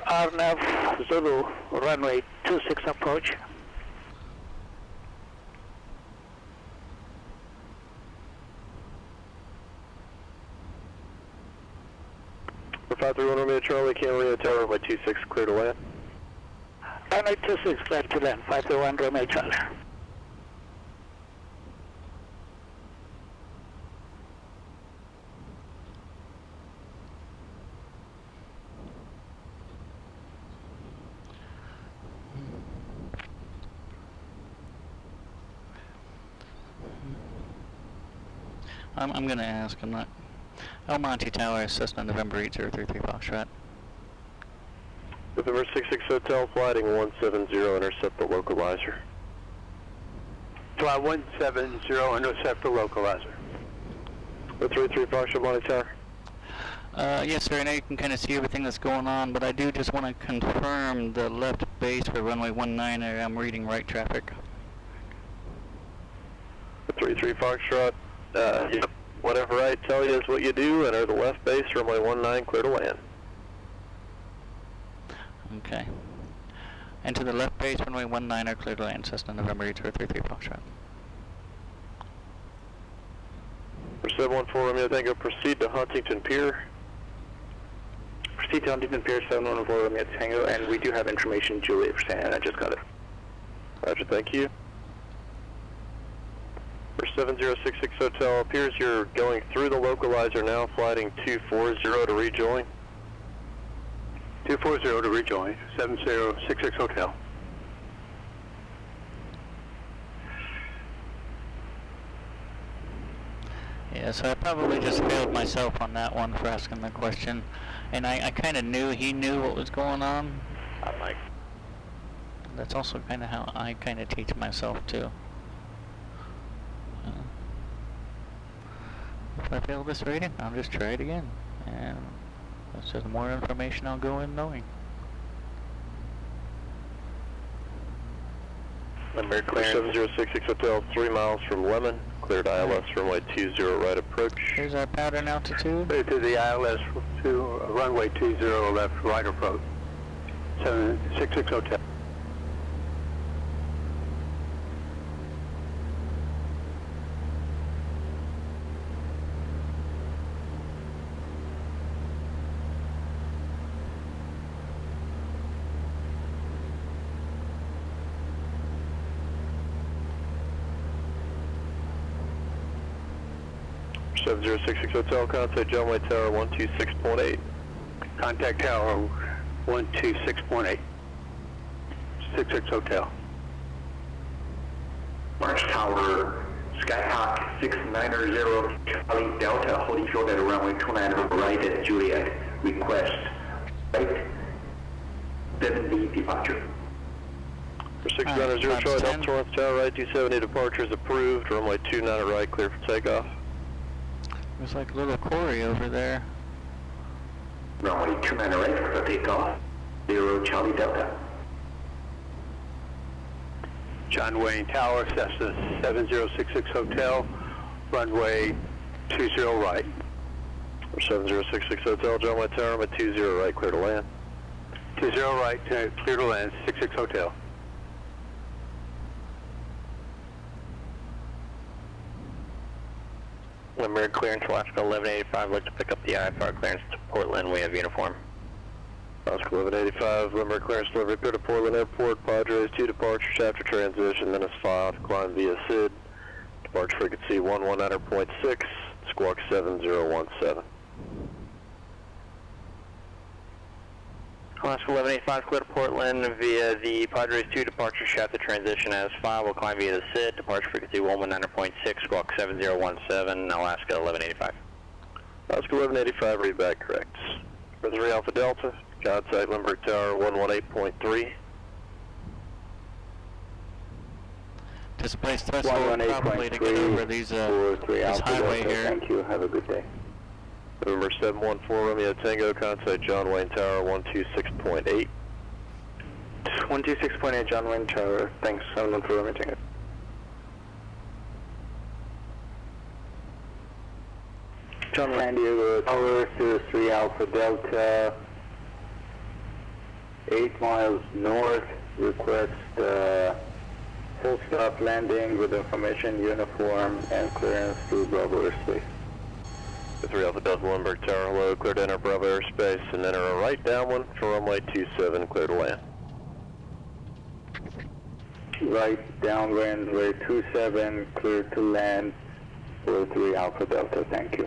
RNF Zulu runway 26 approach. For 531 Romeo Charlie, Camarillo Tower, runway 26, clear to land. Runway 26, clear to land, 531 Romeo Charlie. I'm going to ask, I'm not. El Monte Tower, Cessna November 8033 Foxtrot. November 66 Hotel, flighting 170, intercept the localizer. Fly 170, intercept the localizer. 33 Foxtrot, Monte Tower. Yes, sir. I know you can kind of see everything that's going on, but I do just want to confirm the left base for runway 19er. I'm reading right traffic. 33 Foxtrot. Yep. Whatever I tell you is what you do. Enter the left base, runway 19, clear to land. Okay. And to the left base, runway 19er, clear to land, Cessna November 8033 Foxtrot. For 714 Romeo Tango, proceed to Huntington Pier. Proceed to Huntington Pier, 714 Romeo Tango, and we do have information, Juliet, for Santa Ana. I just got it. Roger, thank you. For 7066 Hotel, appears you're going through the localizer now, flighting 240 to rejoin. 240 to rejoin, 7066 Hotel. Yeah, so I probably just failed myself on that one for asking the question. And I kind of knew he knew what was going on. I'm like, that's also kind of how I kind of teach myself too. If I fail this rating, I'll just try it again. And that's just more information I'll go in knowing. Number clear 7066 Hotel, 3 miles from Lemon. Cleared ILS runway 20 right approach. Here's our pattern altitude. Clear to the ILS to runway 20 left right approach. 766 Hotel. For 7066 Hotel, contact John Tower 126.8. Contact Tower 126.8. 66 Hotel. March Tower, Skyhawk 690 Charlie Delta, holding short at runway 29 right at Juliet. Request right 70 departure. For 690 Charlie Delta, Torrance Tower, right 270 departure is approved. Runway 29 right, clear for takeoff. There's like a little quarry over there. Runway 29 right for takeoff. 0 Charlie Delta. John Wayne Tower, Cessna 7066 Hotel, runway 20 right. For 7066 Hotel, John Wayne Tower, runway 20 right, clear to land. 20 right, clear to land, 66 Hotel. Limerick clearance, Alaska 1185, look to pick up the IFR clearance to Portland, we have uniform. Alaska 1185, Limerick clearance delivery, clear to Portland Airport, Padres 2 departures after transition, then is filed, climb via SID, departure frequency 119.6, squawk 7017. Alaska 1185, clear to Portland via the Padres 2 departure shaft to transition as filed. We'll climb via the SID, departure frequency 119.6, squawk 7017, Alaska 1185. Alaska 1185, read back correct. For 3 Alpha Delta, contact Limerick Tower 118.3. Displaced threshold probably to get over these this highway here. Thank you, have a good day. November 714 Romeo Tango, contact John Wayne Tower 126.8. 126.8 John Wayne Tower, thanks, 714 Romeo Tango. John San Diego Tower, 03 Alpha Delta, 8 miles north, request full stop landing with information, uniform, and clearance to Bravo airspace. 3 Alpha Delta Limerick Tower, hello, clear to enter Bravo airspace and enter a right downwind for runway 27, clear to land. Right downwind, runway 27, clear to land for 3 Alpha Delta, thank you.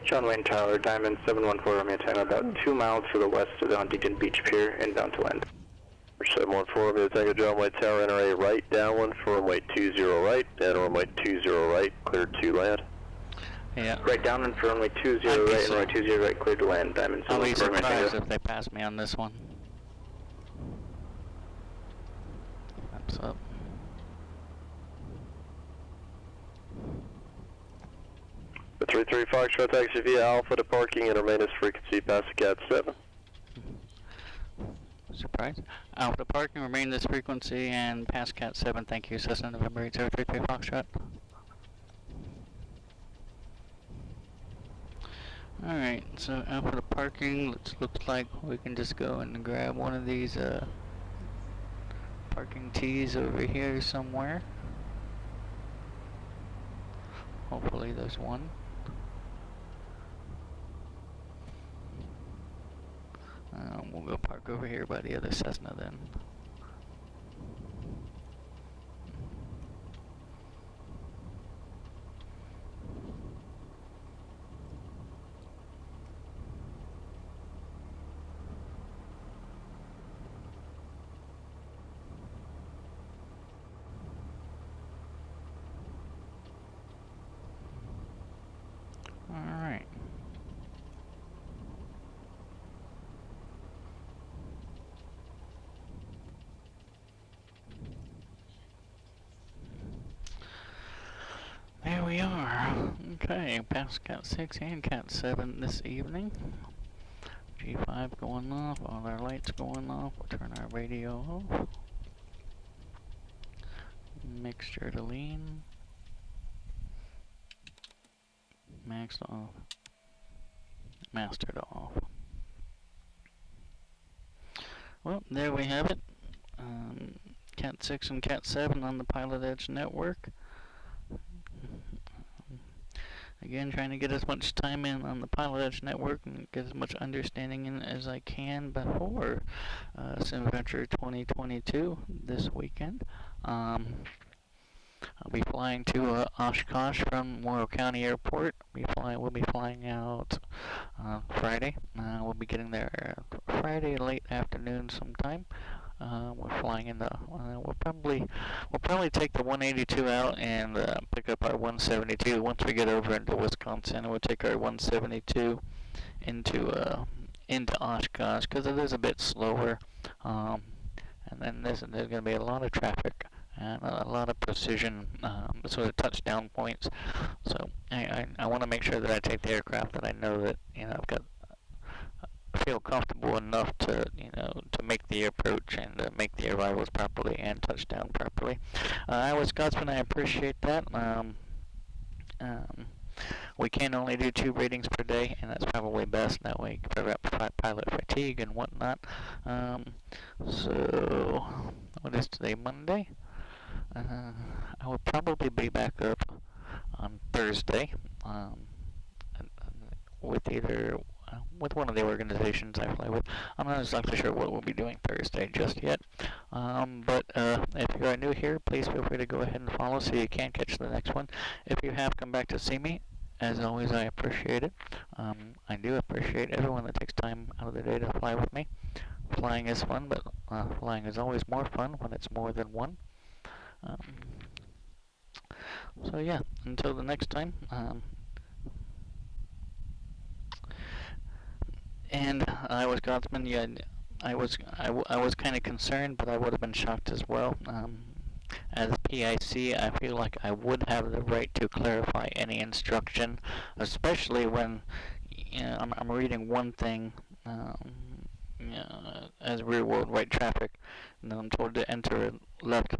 John Wayne Tower, Diamond 714 Romeo Tango, about 2 miles to the west of the Huntington Beach Pier, inbound to land. 714 Romeo Tango, John Wayne Tower, enter a right downwind for runway 20 right, and runway 20 right, clear to land. Yeah. Right downwind for runway 20 right, and runway 20 right, clear to land, Diamond 714 I'll be Romeo Tango. surprised if they pass me on this one. That's up. The 33 Foxtrot taxi via Alpha to parking and remain as frequency past Cat 7. Surprise. Alpha parking, remain this frequency and pass Cat 7. Thank you, Cessna November 8033 Foxtrot. Alright, so out for the parking, looks like we can just go and grab one of these parking tees over here somewhere. Hopefully there's one. We'll go park over here by the other Cessna then. Alright. There we are. Okay, past Cat 6 and Cat 7 this evening. G5 going off, all our lights going off. We'll turn our radio off. Mixture to lean. Max to off. Master to off. Well, there we have it. Cat 6 and Cat 7 on the Pilot Edge network. Again, trying to get as much time in on the Pilot Edge network and get as much understanding in as I can before SimVenture 2022 this weekend. I'll be flying to Oshkosh from Morrow County Airport. We'll be flying out Friday. We'll be getting there Friday late afternoon sometime. We're flying in the. We'll probably take the 182 out and pick up our 172 once we get over into Wisconsin. We'll take our 172 into Oshkosh because it is a bit slower. And then there's going to be a lot of traffic and a lot of precision sort of touchdown points. So I want to make sure that I take the aircraft that I know that I feel comfortable enough to to make the approach and make the arrivals properly and touchdown properly. Iowa Scotsman, I appreciate that. We can only do 2 ratings per day, and that's probably best. That way, you can prevent pilot fatigue and whatnot. So, what is today? Monday. I will probably be back up on Thursday with one of the organizations I fly with. I'm not exactly sure what we'll be doing Thursday just yet. But if you are new here, please feel free to go ahead and follow so you can catch the next one. If you have come back to see me, as always, I appreciate it. I do appreciate everyone that takes time out of their day to fly with me. Flying is fun, but flying is always more fun when it's more than one. So yeah, until the next time. And I was Godsman. Yeah, I was kind of concerned, but I would have been shocked as well. As PIC, I feel like I would have the right to clarify any instruction, especially when I'm reading one thing as rear world right traffic, and then I'm told to enter left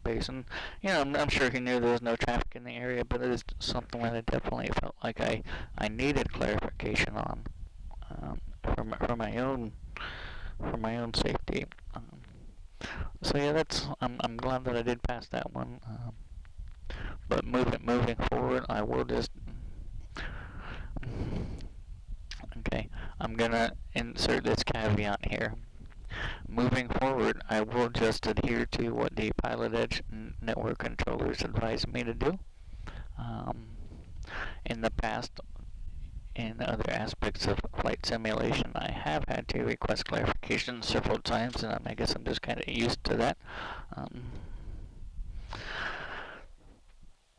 base, and I'm sure he knew there was no traffic in the area, but it is something that I definitely felt like I needed clarification on for my own safety. So yeah, I'm glad that I did pass that one. But moving forward, I will just. Okay, I'm gonna insert this caveat here. Moving forward, I will just adhere to what the Pilot Edge network controllers advise me to do. In the past, in other aspects of flight simulation, I have had to request clarification several times, and I guess I'm just kind of used to that.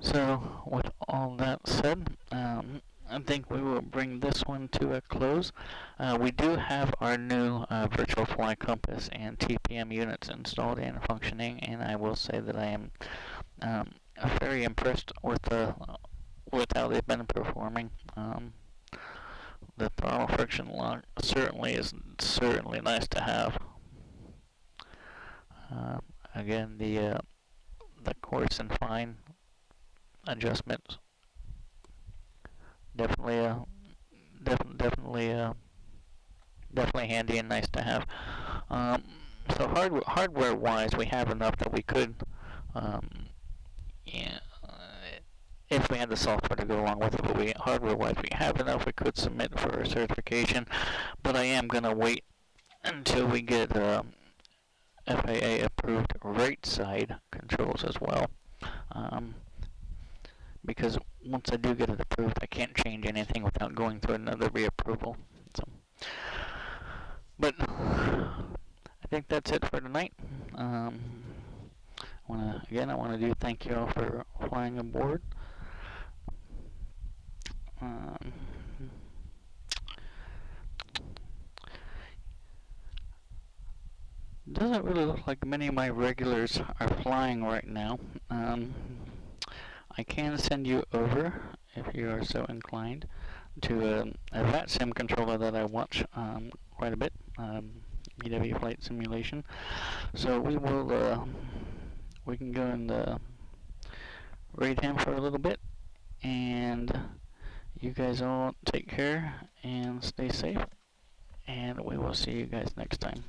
So, with all that said, I think we will bring this one to a close. We do have our new virtual fly compass and TPM units installed and functioning, and I will say that I am very impressed with how they've been performing. The throttle friction lock certainly is nice to have. Again, the coarse and fine adjustments definitely definitely handy and nice to have. So hardware-wise, we have enough that we could, yeah, if we had the software to go along with it. But hardware-wise, we have enough. We could submit for a certification, but I am gonna wait until we get FAA-approved right side controls as well, because once I do get it approved, I can't change anything without going through another reapproval. So, but I think that's it for tonight. I want to do thank you all for flying aboard. Doesn't really look like many of my regulars are flying right now. I can send you over, if you are so inclined, to a VAT sim controller that I watch quite a bit, VW Flight Simulation. So we can go and rate him for a little bit, and you guys all take care and stay safe, and we will see you guys next time.